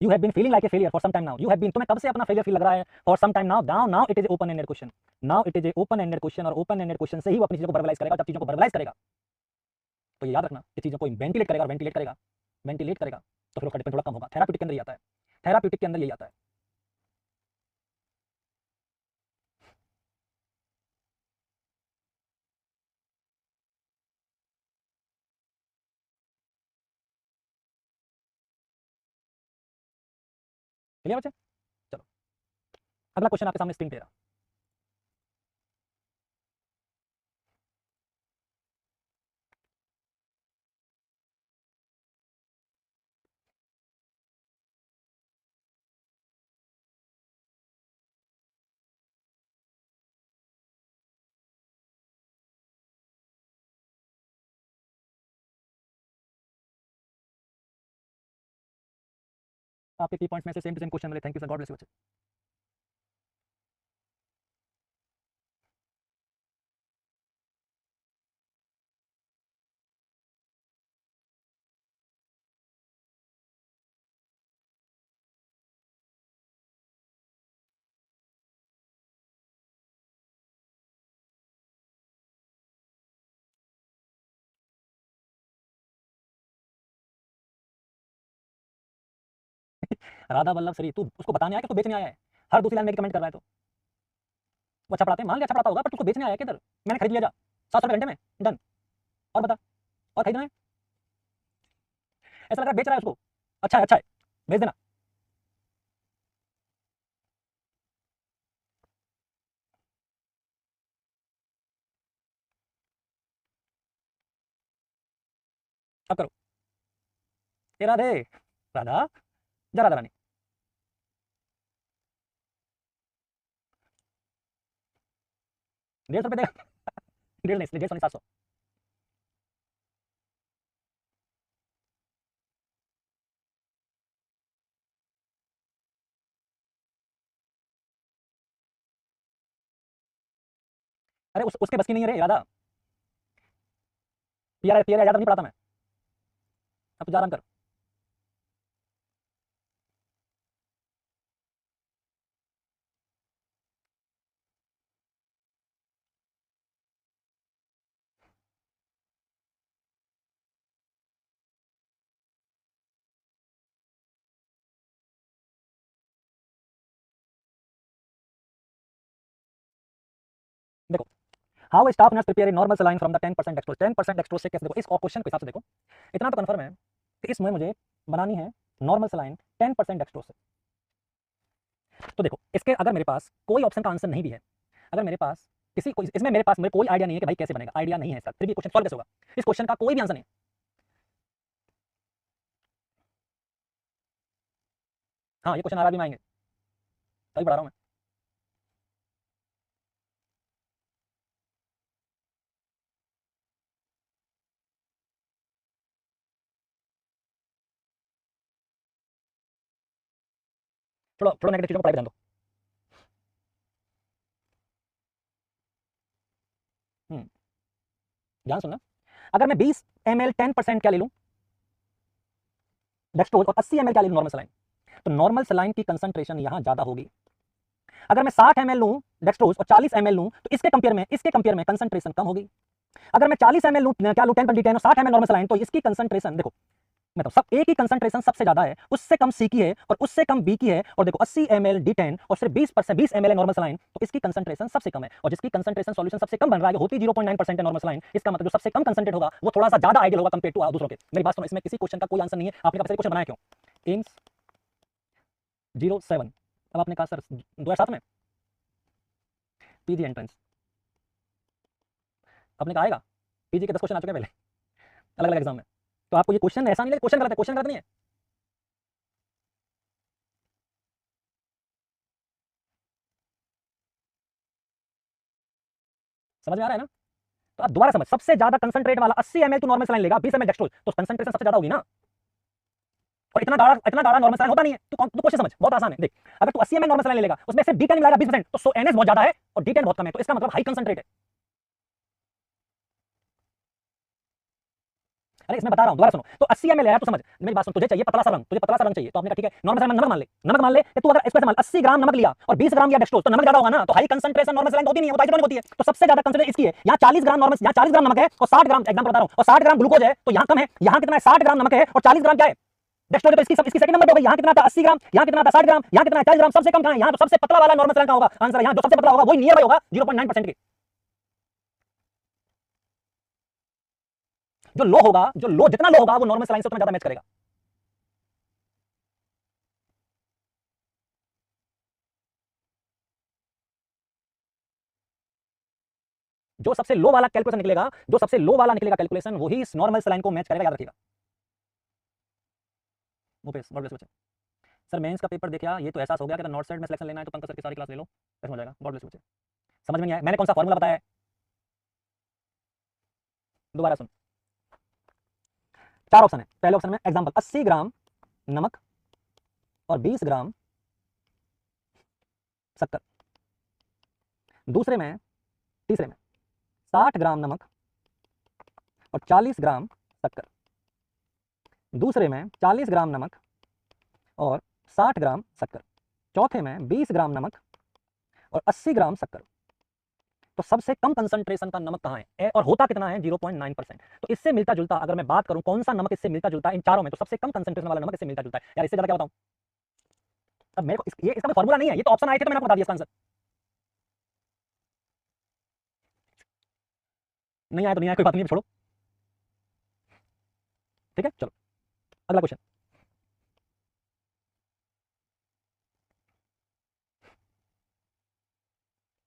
You have been feeling like a failure for some time now. You have been, तुम्हें कब से अपना फेलियर फील लग रहा है? For some time now. Now it is a open ended question. Now it is a open ended question, और open ended question से ही वो अपनी चीजों को वर्बलाइज करेगा। जब चीजों को वर्बलाइज करेगा, तो ये याद रखना, कि चीजों को वेंटिलेट करेगा, और वेंटिलेट करेगा तो फिर उसका डिपेंड थोड़ा कम होगा। थेराप्यूटिक के अंदर ये आता है, थेराप्यूटिक के अंदर यही आता है। क्लियर बच्चे? चलो, अगला क्वेश्चन आपके सामने स्क्रीन पे है। आपके की पॉइंट्स में से सेम टू सेम क्वेश्चन मिले। Thank you sir, God bless you बच्चे। राधा वल्लभ श्री, तू उसको बताने आया कि तू बेचने आया है? हर दूसरी लाइन में कमेंट कर रहा है। तो वो अच्छा पढ़ाते हैं, मान लिया अच्छा पढ़ाता होगा, पर तुझको बेचने आया है किधर? मैंने खरीद लिया, जा 700 रुपये घंटे में, डन। और बता, और खरीदना है? ऐसा लग रहा है बेच रहा है उसको। अच्छा है, अच्छा है, भेज देना। अब करो। ए राधे, राधा, जा राधा रानी। 150 रुपये देगा? 150 नहीं, 150 नहीं, 700। अरे उसके बस की नहीं है रे इरादा। पीआर यादव नहीं पढ़ाता मैं। अब तो जा आराम कर। देखो, how staff nurse prepare a normal saline from the 10% dextrose. 10% dextrose से कैसे? देखो इस क्वेश्चन के हिसाब से देखो, इतना तो कंफर्म है कि इसमें मुझे बनानी है नॉर्मल सलाइन 10% डेक्सट्रोज से। तो देखो इसके अगर मेरे पास कोई ऑप्शन का आंसर नहीं भी है, अगर मेरे पास किसी कोई इसमें मेरे पास कोई आइडिया नहीं है कि भाई कैसे बनेगा, आइडिया नहीं है इसका, फिर भी क्वेश्चन सॉल्व कैसे होगा? इस क्वेश्चन का कोई भी आंसर नहीं। हाँ, ये क्वेश्चन आरआरबी में आएंगे, तभी पढ़ा रहा हूँ मैं। थोड़ा थोड़ा नेगेटिव चीजों को पढ़ाई पे ध्यान दो। हम्म, ध्यान सुनना। अगर मैं 20 ml 10% क्या ले लूं डेक्सट्रोज और 80 ml क्या ले लूं नॉर्मल सलाइन, तो नॉर्मल सलाइन की कंसंट्रेशन यहां ज्यादा होगी। अगर मैं 60 ml लूं डेक्सट्रोज और 40 ml लूं तो इसके कंपेयर में कंसंट्रेशन कम होगी। अगर मैं 40 ml लूं क्या लूं 10 और 60 ml नॉर्मल सलाइन, तो इसकी कंसंट्रेशन देखो, मतलब सब एक ही कंसंट्रेशन सबसे ज्यादा है, उससे कम सी की है और उससे कम बी की है, और देखो 80 ml D10 और सिर्फ 20 ml है नॉर्मल सलाइन, तो इसकी कंसंट्रेशन सबसे कम है, और जिसकी कंसंट्रेशन सॉल्यूशन सबसे कम बन रहा है, होती 0.9% है नॉर्मल सलाइन, इसका मतलब जो सबसे कम कंसंट्रेट होगा वो थोड़ा सा ज्यादा आइडियल होगा कंपेयर टू दूसरों के। मेरी बात सुनो, इसमें किसी क्वेश्चन का कोई आंसर नहीं है। आपने कहा क्वेश्चन बनाया क्यों? एम्स 07, अब आपने कहा सर 2007 में पीजी एंट्रेंस, आपने कहा आएगा, पीजी के 10 क्वेश्चन आ चुके हैं पहले अलग अलग एग्जाम में, तो आपको ये क्वेश्चन ऐसा नहीं लगे क्वेश्चन गलत है, क्वेश्चन गलत नहीं है। समझ में आ रहा है ना? तो आप दोबारा समझ, सबसे ज्यादा कंसंट्रेट वाला 80 ml तो नॉर्मल सलाइन लेगा, 20 ml डेक्सट्रोज, तो कंसंट्रेशन सबसे ज्यादा होगी ना, और इतना गाढ़ा नॉर्मल सलाइन होता नहीं है। तो क्वेश्चन समझ, बहुत आसान है। देख, अगर तू 80 ml नॉर्मल सलाइन लेगा, उसमें सिर्फ D10 मिलाएगा 20%, तो NS बहुत ज्यादा है और D10 बहुत कम है, तो इसका मतलब हाई कंसंट्रेट है। अरे इसमें बता रहा हूं, दोबारा सुनो। तो 80 ml है तो समझ मेरी बात सुन, तुझे चाहिए पतला सा रंग, तुझे पतला सा रंग चाहिए, तो आपने कहा ठीक है नॉर्मल सलाइन में नमक मान ले, नमक मान ले कि तू अगर इसको मान 80 ग्राम नमक लिया और 20 ग्राम लिया डेक्सट्रोज, तो नमक ज्यादा होगा ना, तो हाई कंसंट्रेशन नॉर्मल सलाइन होती नहीं है, वो आइसोटोनिक होती है, तो सबसे ज्यादा कंसंट्रेट इसकी है। यहाँ 40 ग्राम नॉर्मल, यहाँ 40 ग्राम नमक है और 60 ग्राम एग्जांपल बता रहा हूं, और 60 ग्राम ग्लूकोज है, तो यहाँ कम है, यहाँ कितना है 60 ग्राम नमक है और 40 ग्राम क्या है डेक्सट्रोज, तो इसकी सेकंड नंबर पे हो गई। यहाँ कितना था 80 ग्राम, यहाँ कितना था 60 ग्राम, यहाँ कितना है 40 ग्राम, सबसे कम कहां है यहाँ, तो सबसे पतला वाला नॉर्मल सलाइन का होगा आंसर, यहाँ जो सबसे पतला होगा वही नियर बाई होगा 0.9% के। जो लो जितना लो होगा वो नॉर्मल सलाइन से उतना ज्यादा मैच करेगा। जो सबसे लो वाला कैलकुलेशन निकलेगा, जो सबसे लो वाला निकलेगा कैलकुलेशन, वही इस नॉर्मल सलाइन को मैच करेगा, याद रखिएगा। मुपेश गॉड ब्लेस बच्चे। सर मेंस का पेपर देखा, ये तो एहसास हो गया कि नॉर्थ साइड में सिलेक्शन लेना है तो पंकज सर की सारी क्लास ले लो, कैसे हो जाएगा। गॉड ब्लेस बच्चे। समझ में नहीं आया मैंने कौन सा फॉर्मूला बताया है? दोबारा सुन, 4 ऑप्शन है। पहले ऑप्शन में एग्जांपल 80 ग्राम नमक और 20 ग्राम शक्कर। दूसरे में, तीसरे में 60 ग्राम नमक और 40 ग्राम शक्कर। दूसरे में 40 ग्राम नमक और 60 ग्राम शक्कर। चौथे में 20 ग्राम नमक और 80 ग्राम शक्कर। तो सबसे कम कंसंट्रेशन का नमक कहाँ है और होता कितना है 0.9%। तो इससे मिलता जुलता अगर मैं बात करूं कौन सा नमक इससे मिलता जुलता है इन चारों में, तो सबसे कम कंसंट्रेशन वाला नमक इससे मिलता जुलता है। यार इससे ज्यादा क्या बताऊं? अब मेरे को ये इसका कोई फॉर्मूला नहीं है, ये तो ऑप्शन आए थे तो मैंने आपको बता दिया इसका आंसर। नहीं आया तो नहीं आया, कोई बात नहीं, छोड़ो। ठीक है चलो अगला क्वेश्चन।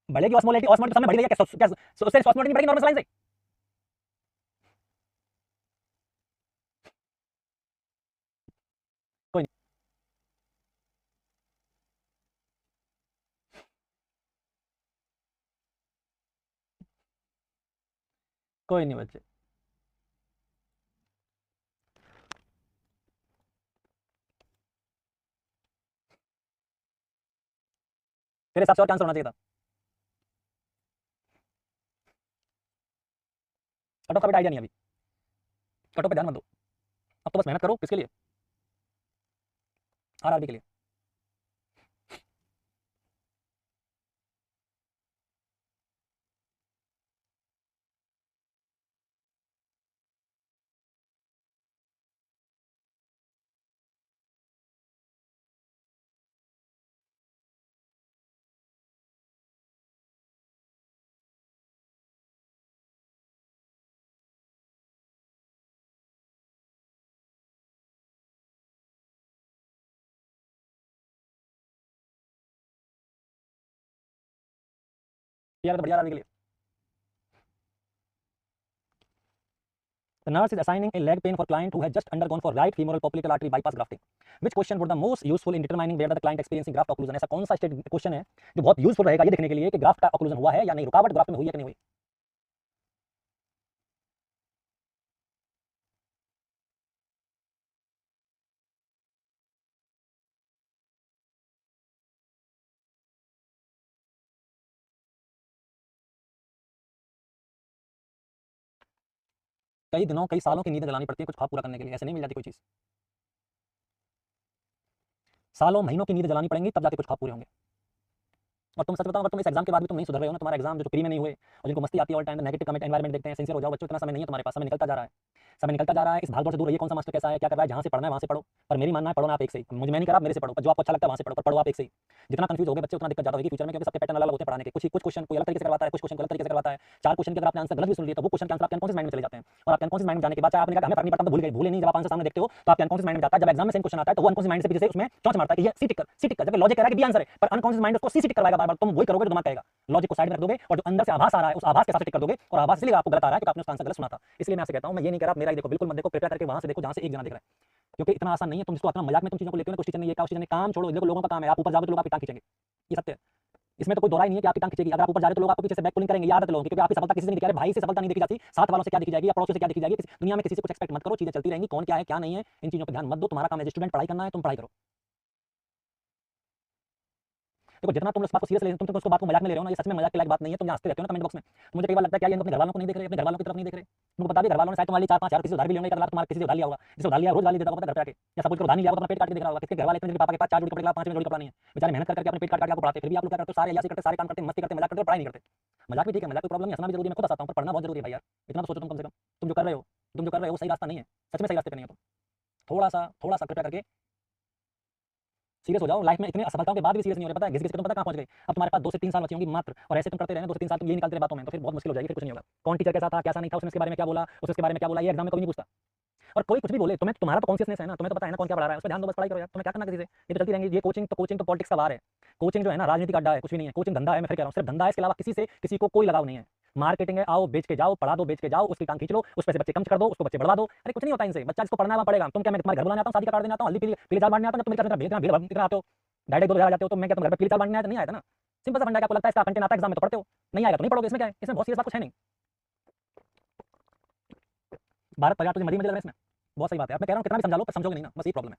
बढ़ेगी ऑस्मोलेटिटी, ऑस्मोलेटिटी तो सामने बढ़ गई है क्या? उससे ऑस्मोलेटिटी बढ़ेगी नॉर्मल सलाइन से? कोई नहीं, कोई नहीं बच्चे। तेरे हिसाब से और क्या आंसर होना चाहिए था? कट ऑफ का बेटा आइडिया नहीं है अभी, कट ऑफ पे ध्यान मत दो, अब तो बस मेहनत करो किसके लिए, आरआरबी के लिए। यार तो बढ़िया आरआरबी के लिए। The nurse is assigning a leg pain for client who has just undergone for right femoral popliteal artery bypass grafting. Which question would the most useful in determining whether the client experiencing graft occlusion? ऐसा कौन सा question है जो बहुत useful रहेगा ये देखने के लिए कि ग्राफ्ट का ऑक्लूजन हुआ है या नहीं, रुकावट ग्राफ्ट में हुई है कि नहीं हुई। कई दिनों कई सालों की नींद जलानी पड़ती है कुछ ख्वाब पूरा करने के लिए, ऐसे नहीं मिल जाती कोई चीज। सालों महीनों की नींद जलानी पड़ेंगी तब जाके कुछ ख्वाब पूरे होंगे। और तुम सच बताओ, अगर तुम इस एग्जाम के बाद भी तुम नहीं सुधर रहे हो ना, तुम्हारा एग्जाम जो प्री में नहीं हुए और जिनको मस्ती आती है all time negative comment environment देखते हैं, सिंसियर हो जाओ बच्चों, इतना समय नहीं है तुम्हारे पास, समय निकलता जा रहा है, समय निकलता जा रहा है। इस भागदौड़ से दूर रहिए। कौन सा मास्टर कैसा है क्या कर रहा है, जहां से पढ़ना है वहां से पढ़ो। पर मेरी मानना है पढ़ो ना आप एक से ही, मुझे मैं नहीं करा, मेरे से पढ़ो, पर जो आपको अच्छा लगता है वहां से पढ़ो, पर पढ़ो आप एक से ही। जितना कंफ्यूज हो गए बच्चे उतना दिक्कत ज्यादा होगी फ्यूचर में, क्योंकि सबके पैटर्न अलग होते हैं पढ़ाने के। कुछ क्वेश्चन कोई अलग तरीके से करवाता है, कुछ क्वेश्चन गलत तरीके से करवाता है। चार क्वेश्चन के अगर आपने आंसर गलत भी सुन लिया तो वो क्वेश्चन के आंसर आपके अनकॉन्शियस माइंड में चले जाते हैं, और आपके अनकॉन्शियस माइंड में जाने के बाद चाहे आपने कहा हमें फर्क नहीं पड़ता, तो भूल गए, भूले नहीं। जब आप आंसर सामने देखते हो तो आपके अनकॉन्शियस माइंड में जाता है। जब एग्जाम में सेम क्वेश्चन आता है तो वो अनकॉन्शियस माइंड से पीछे से उसमें चौंच मारता है कि ये सी टिक कर, सी टिक कर, जबकि लॉजिक कह रहा है कि बी आंसर है, पर अनकॉन्शियस माइंड उसको सी टिक करवाएगा बार बार। तुम वही करोगे जो दिमाग कहेगा, लॉजिक को साइड में रख दोगे और जो अंदर से आभास आ रहा है उस आभास के साथ टिक कर दोगे, और आभास इसलिए आपको गलत आ रहा है क्योंकि आपने उसका आंसर गलत सुना था। इसलिए मैं आपसे कहता हूं, मैं ये नहीं कह रहा, मेरा ही देखो, बिल्कुल मत देखो, प्रिपेयर करके वहां से देखो जहां से एक जना देख रहा है, क्योंकि इतना आसान नहीं है। तुम इसको अपना मजाक में तुम चीजों को लेते हो ना, कुछ टीचर ने ये कहा, उस टीचर ने, काम छोड़ो, देखो लोगों का काम है, आप ऊपर जाओगे तो लोग आपकी टांग खींचेंगे, ये सत्य है। इसमें तो कोई दो राय नहीं है कि आपकी टांग खींचेगी। अगर आप ऊपर जा रहे हो तो लोग आपको पीछे से बैक पुलिंग करेंगे, ये आदत है लोगों की, क्योंकि आपकी सफलता किसी से नहीं दिखा रहे, भाई से सफलता नहीं देखी जाती, साथ वालों से क्या दिखी जाएगी या पड़ोसियों से क्या दिखी जाएगी। दुनिया में किसी से कुछ एक्सपेक्ट मत करो, चीजें चलती रहेंगी, कौन क्या है क्या नहीं है इन चीजों पर ध्यान मत दो। तुम्हारा काम है स्टूडेंट पढ़ाई करना है, तुम पढ़ाई करो। देखो जितना तुम उस बात को सीरियस ले, तुम उसको बात को मजाक में ले रहे हो ना, ये सच में मजाक के लायक बात नहीं है। तुम हंसते रहते हो ना कमेंट बॉक्स में, तो मुझे कई बार लगता है क्या ये अपने घर वालों को नहीं देख रहे, अपने घर वालों की तरफ नहीं देख रहे। तुमको बता दिया घर वालों ने शायद तुम्हारे लिए 4-5 हज़ार किसी से उधार भी लिया होगा, 1 लाख तुम्हारे किसी से उधार लिया होगा, जिसे उधार लिया रोज गाली देता होगा पता घर पे आके, या सपोज करो उधार नहीं लिया होगा, अपना पेट काट के देख रहा होगा। किसके घर वाले इतने पापा के पास 4 जोड़ी कपड़े का 5 जोड़ी कपड़ा नहीं है, बेचारे मेहनत करके अपने पेट काट के आपको पढ़ाते, फिर भी आप लोग क्या करते हो, सारे ऐसे करते, सारे काम करते, मस्ती करते, मजाक करते, पढ़ाई नहीं करते। मजाक भी ठीक है, मजाक कोई प्रॉब्लम नहीं, हंसना भी जरूरी है, मैं खुद हंसाता हूं, पर पढ़ना बहुत जरूरी है भाई यार। इतना तो सोचो तुम कम से कम, तुम जो कर रहे हो, तुम जो कर रहे हो सही रास्ता नहीं है, सच में सही रास्ते पे नहीं हो तुम। थोड़ा सा कृपया करके सीरियस हो जाओ। लाइफ में इतनी असफलताओं के बाद भी सीरियस नहीं हो रहे, पता है, घिस घिस के तुम पता कहां पहुंच गए। अब तुम्हारे पास 2 से 3 साल बचे होंगे मात्र, और ऐसे तुम करते रहना 2 से 3 साल तुम ये निकालते रहे बातों में, तो फिर बहुत मुश्किल हो जाएगी, फिर कुछ नहीं होगा। कौन टीचर कैसा था कैसा नहीं था, उसने इसके बारे में क्या बोला, उसके बारे में क्या बोला, ये एग्जाम में कोई नहीं पूछता। और कोई कुछ भी बोले, तुम्हें तुम्हारा तो कॉन्शियसनेस है ना, तुम्हें तो पता है ना कौन क्या पढ़ा रहा है, उस पर ध्यान दो, बस पढ़ाई करो यार। तुम्हें क्या करना किसी से, ये तो चलती रहेंगी। ये कोचिंग तो पॉलिटिक्स का बाहर है। कोचिंग जो है ना राजनीति का अड्डा है, कुछ भी नहीं है। कोचिंग धंधा है, मैं फिर कह रहा हूँ, सिर्फ धंधा है, इसके अलावा किसी से किसी को कोई लगाव नहीं है। मार्केटिंग है, आओ बेच के जाओ, पढ़ा दो बेच के जाओ, उसकी टांग खींच लो, उस पैसे बच्चे कम कर दो, उसको बच्चे बढ़वा दो। अरे कुछ नहीं होता इनसे, बच्चा जिसको पढ़ना है वहाँ पढ़ेगा। तुम क्या, मैं तुम्हारे घर बुलाने आता हूँ, शादी का कार्ड देने आता हूँ, हल्दी पीली चाल बांटने आता हूँ, जब तुम भीड़ आते हो, डायरेक्ट 2 जाते हो, तो मैं क्या तुम घर पर पीली चाल बांटने आया, तो नहीं आया था ना। सिंपल सा फंडा है, आपको लगता है इसका कंटेंट आता है एग्जाम में तो पढ़ते हो, नहीं आएगा तो नहीं पढ़ोगे, इसमें क्या है, इसमें बहुत सीरियस बात कुछ है नहीं। भारत परिवार तुझे मरी मजे लग रहा है इसमें, बहुत सही बात है। अब मैं कह रहा हूँ कितना भी समझा लो, पर समझोगे नहीं ना, बस यही प्रॉब्लम है।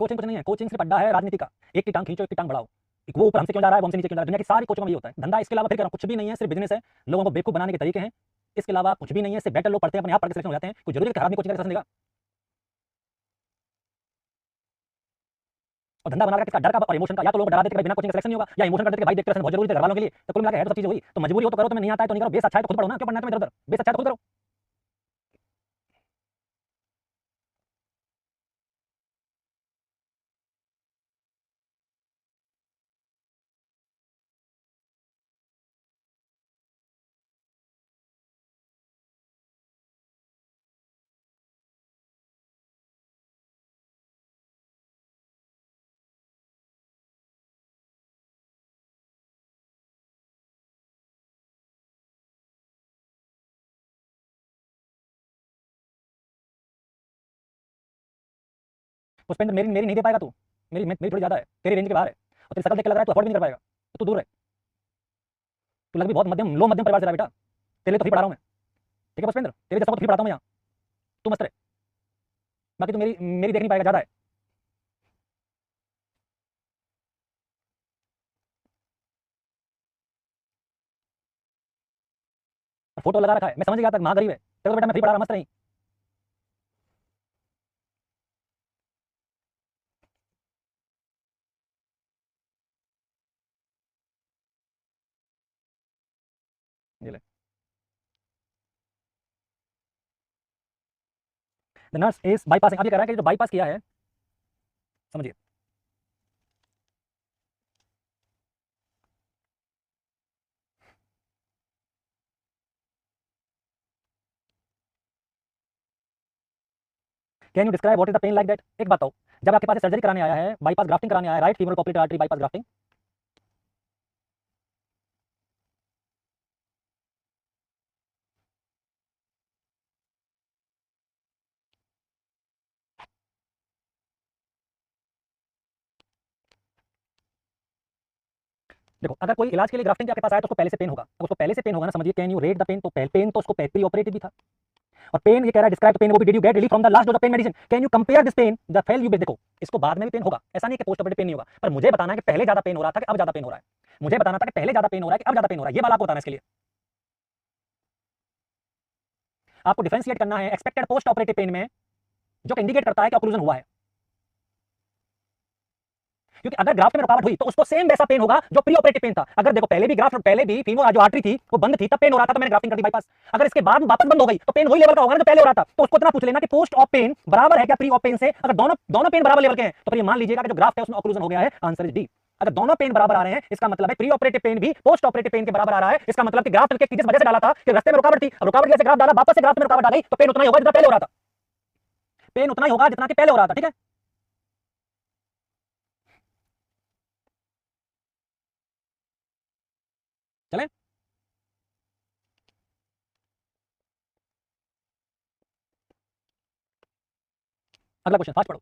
कोचिंग कुछ नहीं है, कोचिंग सिर्फ अड्डा है राजनीति का, एक की टांग खींचो एक की टांग बढ़ाओ। एक वो ऊपर हमसे क्यों जा रहा है, वो हमसे नीचे क्यों जा रहा है, दुनिया की सारी कोचिंग में ये होता है, धंधा। इसके अलावा फिर कह रहा हूं कुछ भी नहीं है, सिर्फ बिजनेस है, लोगों को बेवकूफ बनाने के तरीके हैं। इसके अलावा कुछ भी नहीं है, सिर्फ बेटर लोग पढ़ते हैं, अपने आप पढ़ के सिलेक्शन हो जाते हैं। कोई जरूरी है कि हर आदमी कोचिंग का सिलेक्शन देगा, और धंधा बना रखा है किसका, डर का और इमोशन का। या तो लोग डरा देते कि भाई बिना कोचिंग का सिलेक्शन नहीं होगा, या इमोशन कर देते कि भाई देख के बहुत जरूरी है घर वालों के लिए। तो कुल मिला के है तो सब चीजें हुई। तो मजबूरी हो तो करो, तुम्हें नहीं आता है तो नहीं करो, बेस अच्छा है तो खुद पढ़ो ना, क्यों पढ़ना है तुम्हें इधर उधर, बेस अच्छा है तो खुद करो। पुष्पेंद्र मेरी मेरी नहीं दे पाएगा तू, मेरी थोड़ी ज्यादा है, तेरी रेंज के बाहर है, और तेरी शकल देख के लग रहा है तू अफोर्ड भी नहीं कर पाएगा, तो तू दूर है। तू लग भी बहुत मध्यम लो मध्यम परिवार से रहा बेटा, तेरे लिए तो फ्री पढ़ा रहा हूं मैं, ठीक है पुष्पेंद्र, तेरे जैसा को तो फ्री पढ़ाता हूं मैं यहाँ, तू मस्त रहे। बाकी तू मेरी मेरी देख नहीं पाएगा, ज्यादा है। फोटो लगा रखा है, मैं समझ गया था माँ गरीब है, तेरे को बेटा मैं फ्री पढ़ा रहा, मस्त रही। ये ले, द नर्स इज बाईपासिंग, अब ये कह रहा है कि जो बाईपास किया है, समझिए, can you describe what is the pain like that. एक बात हो, जब आपके पास सर्जरी कराने आया है, बाईपास ग्राफ्टिंग कराने आया है, right femoral popular artery bypass grafting, देखो अगर कोई इलाज के लिए ग्राफ्टिंग के आपके पास आया तो उसको पहले से पेन होगा, तो उसको पहले से पेन होगा ना, समझिए, can you rate the pain, तो पेन तो उसको प्री ऑपरेटिव भी था, और पेन ये कह रहा है डिस्क्राइब पेन, वो भी did you get relief from the last dose of pain medicine, can you compare this pain the fail you, देखो इसको बाद में भी पेन होगा, ऐसा नहीं कि पोस्ट ऑपरेटिव पेन नहीं होगा, पर मुझे बताना है कि पहले ज्यादा पेन हो रहा था कि अब ज्यादा पेन हो रहा है, मुझे बताना था कि पहले ज्यादा पेन हो रहा है कि अब ज्यादा पेन हो रहा है, ये वाला आपको बताना है। इसके लिए आपको डिफरेंशिएट करना है एक्सपेक्टेड पोस्ट ऑपरेटिव पेन में, जो इंडिकेट करता है कि ऑक्लूजन हुआ है, क्योंकि अगर ग्राफ्ट में रुकावट हुई तो उसको सेम वैसा पेन होगा जो प्री ऑपरेटिव पेन था। अगर देखो पहले भी ग्राफ्ट, पहले भी फीमोर जो आर्टरी थी वो बंद थी, तब पेन हो रहा था, तो मैंने ग्राफ्टिंग कर दी बाईपास। अगर इसके बाद वापस बंद हो गई तो पेन वही लेवल का होगा ना जो पहले हो रहा था, तो उसको इतना पूछ लेना कि पोस्ट ऑप पेन बराबर है क्या प्री ऑप पेन से। अगर दोनों दोनों पेन बराबर लेवल के हैं तो फिर ये मान लीजिएगा कि जो ग्राफ्ट है उसमें ऑक्लूजन हो गया है, आंसर इज डी। अगर दोनों पेन बराबर आ रहे हैं इसका मतलब है प्री ऑपरेटिव पेन भी पोस्ट ऑपरेटिव पेन के बराबर आ रहा है, इसका मतलब कि ग्राफ्ट के जिस वजह से डाला था कि रास्ते में रुकावट थी, अब रुकावट की वजह से ग्राफ्ट डाला, वापस से ग्राफ्ट में रुकावट आ गई, तो पेन उतना ही होगा जितना पहले हो रहा था, पेन उतना ही होगा जितना कि पहले हो रहा था, ठीक है। चलें, अगला क्वेश्चन फास्ट पढ़ो।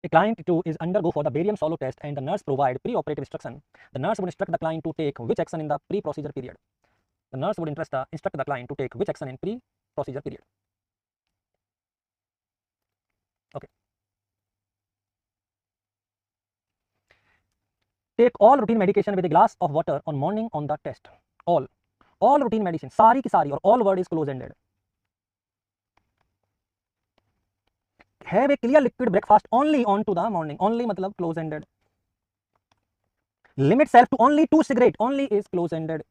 A client to is undergo for the barium swallow test and the nurse provide pre-operative instruction. The nurse would instruct the client to take which action in the pre-procedure period. The nurse would instruct the client to take which action in pre-procedure period. Okay. Take all routine medication with a glass of water on morning on the test. All routine medicine, सारी की सारी, और all word is close ended. Have a clear liquid breakfast only on to the morning. Only मतलब close ended. Limit self to only 2 cigarette. Only is close ended.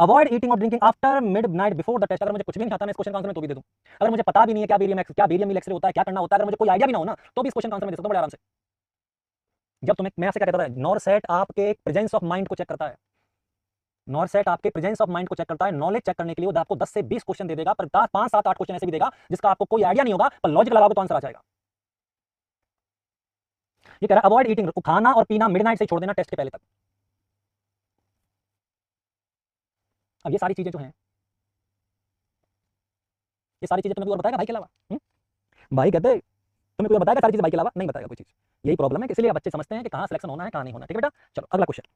Avoid eating और drinking after midnight before the test. अगर मुझे कुछ भी नहीं आता मैं इस क्वेश्चन का आंसर मैं तो भी दे दूं। अगर मुझे पता भी नहीं है क्या बेरियम एक्सरे होता है, क्या करना होता है, अगर मुझे कोई आइडिया भी ना हो ना, तो भी इस क्वेश्चन का आंसर मैं दे सकता हूं बड़े आराम से। जब तुम्हें, मैं आपसे क्या कहता था, नॉरसेट आपके प्रेजेंस ऑफ माइंड को चेक करता है, नॉरसेट आपके प्रेजेंस ऑफ माइंड को चेक करता है, नॉलेज चेक करने के लिए वो आपको 10 से 20 क्वेश्चन दे देगा, पर 5 7 8 क्वेश्चन ऐसे भी देगा जिसका आपको कोई आइडिया नहीं होगा, पर लॉजिक लगाओगे तो आंसर आ जाएगा। ये कह रहा है अवॉइड ईटिंग, खाना और पीना मिडनाइट से छोड़ देना टेस्ट के पहले तक। अब ये सारी चीजें जो हैं, ये सारी चीजें तुम्हें कोई और बताएगा भाई के अलावा? भाई कहते तुम्हें कोई बताएगा सारी चीजें भाई के अलावा? नहीं बताएगा कोई चीज। यही प्रॉब्लम है कि इसलिए बच्चे समझते हैं कि कहां सिलेक्शन होना है कहां नहीं होना। ठीक है बेटा, चलो अगला question.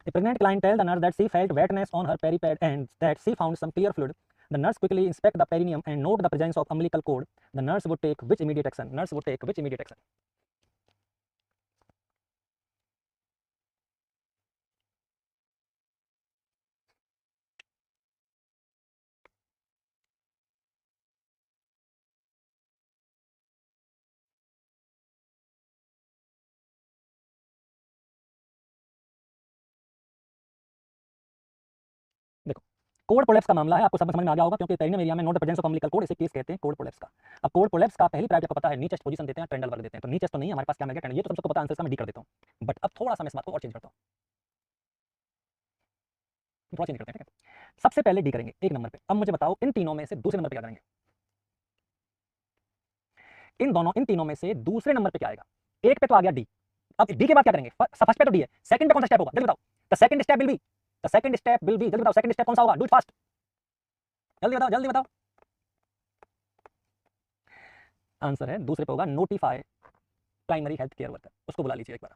A pregnant client tell the nurse that she felt wetness on her periped and that she found some clear fluid. The nurse quickly inspect the perineum and note the presence of umbilical cord. The nurse would take which immediate action? Nurse would take which immediate action? देखो, code prolapse का मामला है, आपको समझ में आ गया होगा क्योंकि पेरिनियम एरिया में note the presence of umbilical cord, इसे केस कहते हैं कोड प्रोलेप्स का। अब कोड प्रोलेप्स का पहली प्रायोरिटी आपको पता है, नी चेस्ट पोजीशन देते हैं, ट्रेंडल वर्ग देते हैं, तो नी चेस्ट तो नहीं है हमारे पास, क्या मिल गया? ये तो सबको पता है, आंसर का मैं डी कर देता हूं। बट अब थोड़ा सा मैं इस बात को और चेंज करता हूं, थोड़ा चेंज करते हैं, ठीक है। सबसे पहले डी करेंगे एक नंबर पे। अब मुझे बताओ इन तीनों में से दूसरे नंबर पे क्या करेंगे? इन तीनों में से दूसरे नंबर पे क्या आएगा? एक पे तो आ गया डी, अब डी के बाद क्या करेंगे? फर्स्ट पे तो डी है, सेकंड पे कौन सा स्टेप होगा? जल्दी बताओ। The second step will be, the second step will be, जल्दी बताओ सेकंड स्टेप कौन सा होगा? डू इट फास्ट, जल्दी बताओ, जल्दी बताओ। आंसर है दूसरे पे होगा notify primary health care worker, उसको बुला लीजिए एक बार।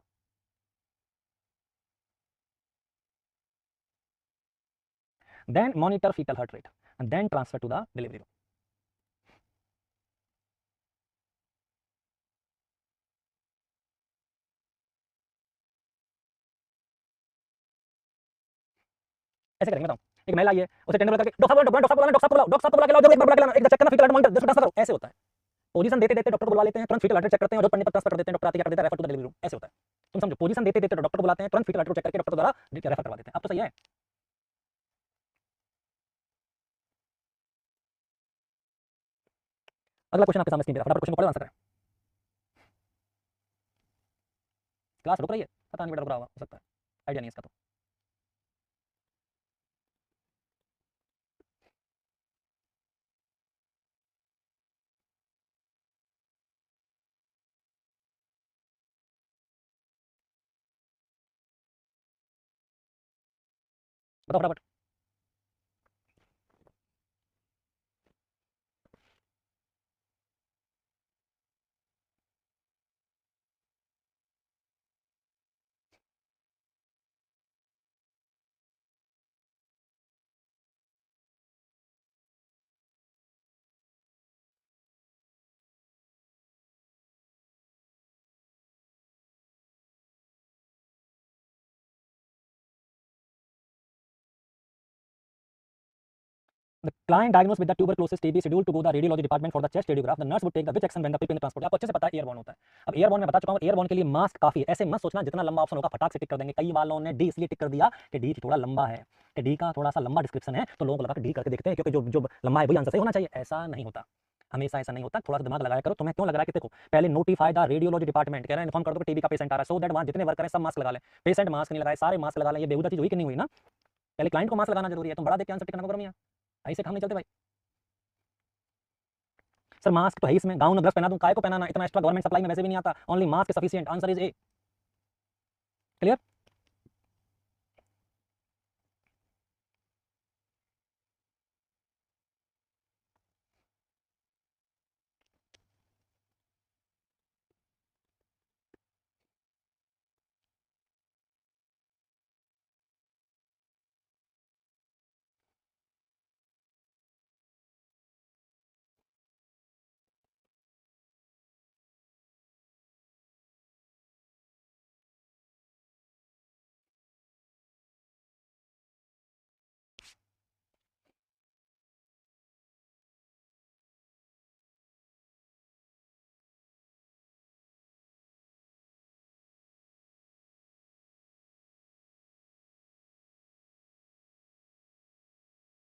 Then monitor foetal heart rate and then transfer to the delivery room. ऐसे करेंगे, बताओ। एक महिला आई है, उसे टेंडर करके डॉक्टर साहब बुलाना, डॉक्टर साहब बुलाओ, डॉक्टर साहब बुला के लाओ, एक बार बुला के लाओ, एक चेक करना fetal heart monitor, just transfer करो। ऐसे होता है, पोजीशन देते देते डॉक्टर को बुला लेते हैं, तुरंत फीटल हार्ट चेक करते हैं और जो पढ़ने पर ट्रांसफर कर देते हैं, डॉक्टर आते क्या कर देता है? Refer to the delivery room. ऐसे होता है, तुम समझो, पोजीशन देते देते डॉक्टर को बुलाते हैं, तुरंत फीटल हार्ट चेक करके डॉक्टर द्वारा रेफर करवा देते हैं। अब तो सही है। अगला क्वेश्चन आपके सामने स्क्रीन पे, फटाफट क्वेश्चन को पढ़ो, आंसर करें। क्लास रुक रही है, पता नहीं बेटा रुक रहा होगा, हो सकता है, आइडिया नहीं इसका तो। बताओ फटाफट। The client diagnosed with the tuberculosis TB scheduled to go to the radiology department for the chest radiograph. The nurse would take the which action when the preparing the transport? आपको अच्छे से पता है एयरबॉर्न होता है। अब airborne में बता चुका हूँ, एयरबॉर्न के लिए मास्क काफी है। ऐसे मत सोचना जितना लंबा ऑप्शन होगा फटाक से टिक कर देंगे। कई वालों ने डी इसलिए टिक कर दिया कि डी थोड़ा लंबा है, कि डी का थोड़ा सा लंबा डिस्क्रिप्शन है, तो लोगों को लगा कि डी करके देखते हैं क्योंकि जो जो लंबा है वही आंसर सही होना चाहिए। ऐसा नहीं होता, हमेशा ऐसा नहीं होता। थोड़ा सा दिमाग लगाया करो। तुम्हें क्यों लग रहा है कि देखो, पहले नोटिफाई द रेडियोलॉजी डिपार्टमेंट, कह रहा है इन्फॉर्म कर दो कि टीबी का पेशेंट आ रहा है, सो दैट वहां जितने वर्कर हैं सब मास्क लगा लें। पेशेंट मास्क नहीं लगाए, सारे मास्क लगा लें, ये बेहुदा चीज हुई कि नहीं हुई ना? पहले क्लाइंट को मास्क लगाना जरूरी है, तुम बड़ा देख के आंसर टिक करना करो। ऐसे काम नहीं चलते भाई। सर मास्क तो है इसमें, गाउन और ग्लव्स पहना दूं, काय को पहनाना, इतना एक्स्ट्रा गवर्नमेंट सप्लाई में वैसे भी नहीं आता, only mask sufficient. Answer is a. Clear?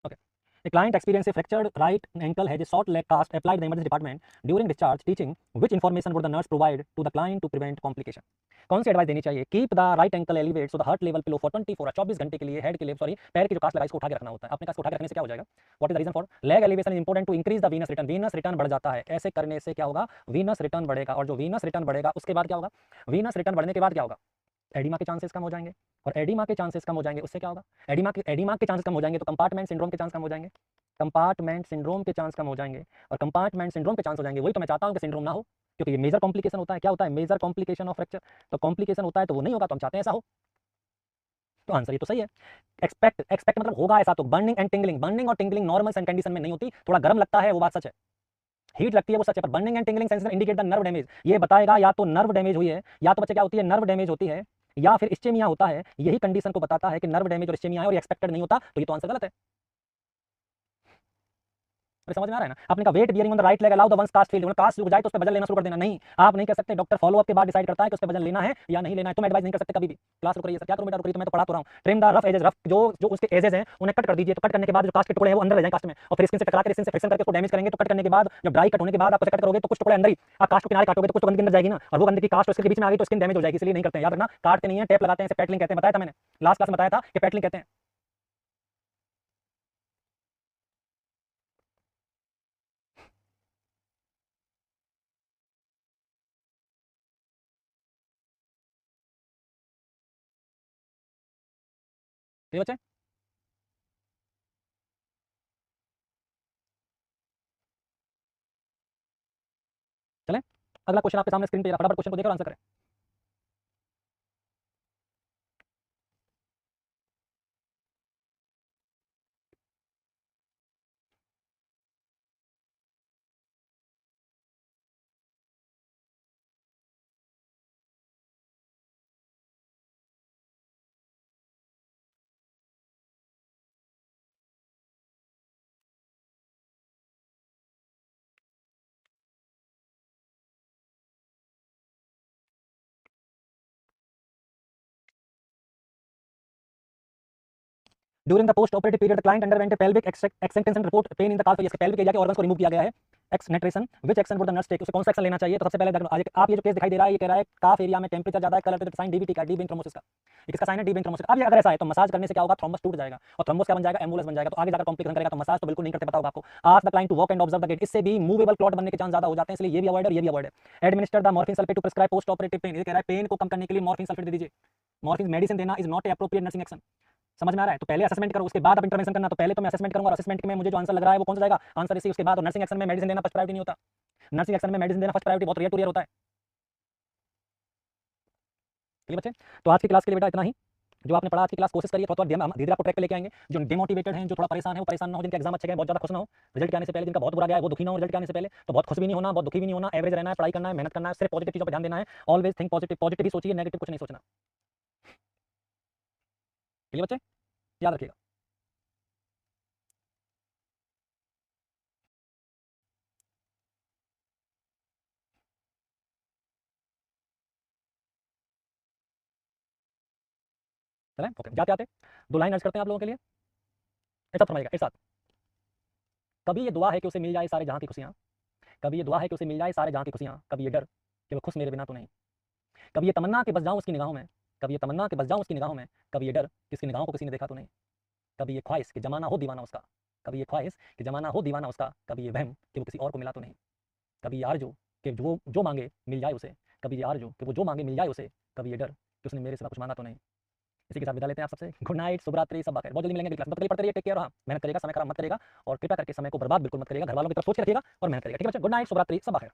Okay. A client experienced a fractured right ankle, has a short leg cast, applied the emergency department. During discharge, teaching, which information would the nurse provide to the client to prevent complication? कौन सी advice देनी चाहिए? Keep the right ankle elevate so the heart level below for 24 24 घंटे के लिए head के लिए sorry पैर की जो कास्ट लगा इसको उठा के रखना होता है। अपने कास्ट को उठा के रखने से क्या हो जाएगा? What is the reason for? Leg elevation is important to increase the venous return. Venous return बढ़ जाता है, ऐसे करने से क्या होगा? वीनस रिटर्न बढ़ेगा, और जो वीनस रिटर्न बढ़ेगा उसके बाद क्या होगा? वीनस रिटर्न बढ़ने के बाद क्या होगा? एडिमा के चांसेस कम हो जाएंगे, और एडिमा के चांसेस कम हो जाएंगे उससे क्या होगा? एडिमा के चांसेस कम हो जाएंगे तो कंपार्टमेंट सिंड्रोम के चांस कम हो जाएंगे, कंपार्टमेंट सिंड्रोम के चांस कम हो जाएंगे, और कंपार्टमेंट सिंड्रोम के चांस हो जाएंगे। वही तो मैं चाहता हूं कि सिंड्रोम ना हो, क्योंकि ये मेजर कॉम्प्लिकेशन होता है। क्या होता है? Major complication of fracture. तो कॉम्प्लिकेशन होता है तो वो नहीं होगा, तो हम चाहते हैं ऐसा हो। तो आंसर ये तो सही है। एक्सपेक्ट एक्सपेक्ट मतलब होगा ऐसा, तो बर्निंग एंड टिंगलिंग, बर्निंग और टिंगलिंग नॉर्मल कंडीशन में नहीं होती, थोड़ा गर्म लगता है वो बात सच है, हीट लगती है वो सच है, पर burning and tingling sensation indicate the nerve damage, ये बताएगा या तो नर्व डैमेज हुई है, या तो बच्चे क्या होती है नर्व डैमेज होती है, या फिर इस्चेमिया होता है, यही कंडीशन को बताता है कि नर्व डैमेज और इस्चेमिया है और ये एक्सपेक्टेड नहीं होता, तो ये तो आंसर गलत है। अरे समझ में आ रहा है ना? आपने कहा weight bearing on the right leg allow the once cast field, मतलब कास्ट रुक जाए तो उस पे वजन लेना शुरू कर देना, नहीं आप नहीं कह सकते, डॉक्टर फॉलो अप के बाद डिसाइड करता है कि उस पे वजन लेना है या नहीं लेना है, तुम एडवाइस नहीं कर सकते कभी भी, क्लास रुक रही है सर क्या करूं बेटा, रुक रही तो मैं तो पढ़ा तो रहा हूं, trim the rough edges, rough जो जो उसके एजेस हैं उन्हें कट कर दीजिए, तो कट करने के बाद जो कास्ट के टुकड़े हैं वो अंदर रह जाएंगे कास्ट में, और फिर स्किन से टकरा कर स्किन से फ्रिक्शन करके उसको डैमेज करेंगे, तो कट करने के बाद जब ड्राई कट होने के बाद आप उसे कट करोगे तो कुछ टुकड़े अंदर ही, आप कास्ट के किनारे काटोगे तो कुछ तो गंदगी अंदर जाएगी ना, और वो गंदगी कास्ट उसके बीच में आ गई तो स्किन डैमेज हो जाएगी, इसलिए नहीं करते हैं, याद रखना काटते नहीं है, टेप लगाते हैं, इसे पैटलिंग कहते हैं, बताया था मैंने लास्ट क्लास में बताया था कि पैटलिंग कहते हैं। ठीक है बच्चे, चलें अगला क्वेश्चन आपके सामने स्क्रीन पे, फटाफट क्वेश्चन को देखो और आंसर करें। During the post operative period the client underwent pelvic extension report pain in the calf, इसके पेल्विक एरिया के ऑर्गन्स को रिमूव किया गया है, exenteration which action would the nurse take, उसे कौन सा एक्शन लेना चाहिए, तो सबसे पहले आप ये जो केस दिखाई दे रहा है ये कह रहा है काफ एरिया में टेंपरेचर ज्यादा है, कलर पे साइन डीबीटी का, डी वेन थ्रोम्बोसिस का, ये किसका साइन है, डी वेन थ्रोम्बोसिस। अब ये अगर ऐसा है तो मसाज करने से क्या होगा, थ्रोम्बस टूट जाएगा और थ्रोम्बस क्या बन जाएगा, एम्बुलेंस बन जाएगा, तो आगे जाकर कॉम्प्लिकेशन करेगा, तो मसाज तो बिल्कुल नहीं करते, पता होगा आपको। Ask the client to walk and observe the gait, इससे भी मूवेबल क्लॉट बनने के चांस ज्यादा हो जाते हैं, इसलिए ये भी अवॉइड और ये भी अवॉइड है। Administer the morphine sulphate to prescribe post operative pain, ये कह रहा है पेन को कम करने के लिए मॉर्फिन सल्फेट दे दीजिए, मॉर्फिन मेडिसिन देना is not a appropriate nursing action, समझ में आ रहा है? तो पहले असेसमेंट करो उसके बाद आप इंटरवेंशन करना, तो पहले तो मैं असेसमेंट करूंगा और असेसमेंट में मुझे जो आंसर लग रहा है वो कौन सा जाएगा, आंसर इसी, उसके बाद और नर्सिंग एक्शन में मेडिसिन देना फर्स्ट प्रायोरिटी नहीं होता, नर्सिंग एक्शन में मेडिसिन देना फर्स्ट प्रायोरिटी बहुत रेयर टू रेयर होता है। चलिए बच्चे, तो आज की क्लास के लिए बेटा इतना ही, जो आपने पढ़ा आज की क्लास कोशिश करिए थोड़ा धीरे धीरे आपको ट्रैक पे लेके आएंगे, जो डिमोटिवेटेड हैं, जो थोड़ा परेशान है वो परेशान ना हो, जिनके एग्जाम अच्छे गए बहुत ज्यादा खुश ना हो, रिजल्ट के आने से पहले, जिनका बहुत बुरा गया है वो दुखी ना हो रिजल्ट के आने से पहले, तो बहुत खुश भी नहीं होना बहुत दुखी भी नहीं होना, एवरेज रहना है, पढ़ाई करना है, मेहनत करना है, सिर्फ पॉजिटिव चीजों पर ध्यान देना है, ऑलवेज थिंक पॉजिटिव, पॉजिटिव ही सोचिए, नेगेटिव कुछ नहीं सोचना। चलिए बच्चे, याद रखिएगा। चलें ओके, जाते आते दो लाइन अर्ज करते हैं आप लोगों के लिए, ऐसा फरमाइएगा एक साथ, कभी ये दुआ है कि उसे मिल जाए सारे जहां की खुशियां, कभी ये दुआ है कि उसे मिल जाए सारे जहां की खुशियां, कभी ये डर कि वो खुश मेरे बिना तो नहीं, कभी ये तमन्ना कि बस जाऊं उसकी निगाहों में, कभी ये तमन्ना कि बस जाऊं उसकी निगाहों में, कभी ये डर कि उसकी निगाहों को किसी ने देखा तो नहीं, कभी ये ख्वाहिश कि जमाना हो दीवाना उसका, कभी ये ख्वाहिश कि जमाना हो दीवाना उसका, कभी ये वहम कि वो किसी और को मिला तो नहीं, कभी ये आरज़ू कि वो जो मांगे मिल जाए उसे, कभी ये आरज़ू कि वो जो मांगे मिल जाए उसे, कभी ये डर कि उसने मेरे सिवा कुछ मांगा तो नहीं। इसी के साथ विदा लेते हैं आप सबसे, गुड नाइट, शुभ रात्रि, सब बखैर, बहुत जल्दी मिलेंगे क्लास, तब तक के लिए पढ़ते रहिए, टेक केयर, हाँ मेहनत करिएगा, समय खराब मत करिएगा और कृपया करके समय को बर्बाद बिल्कुल मत करिएगा, घर वालों की तरफ सोच के रखिएगा और मेहनत करिएगा, ठीक है बच्चे, गुड नाइट, शुभ रात्रि, सब बखैर।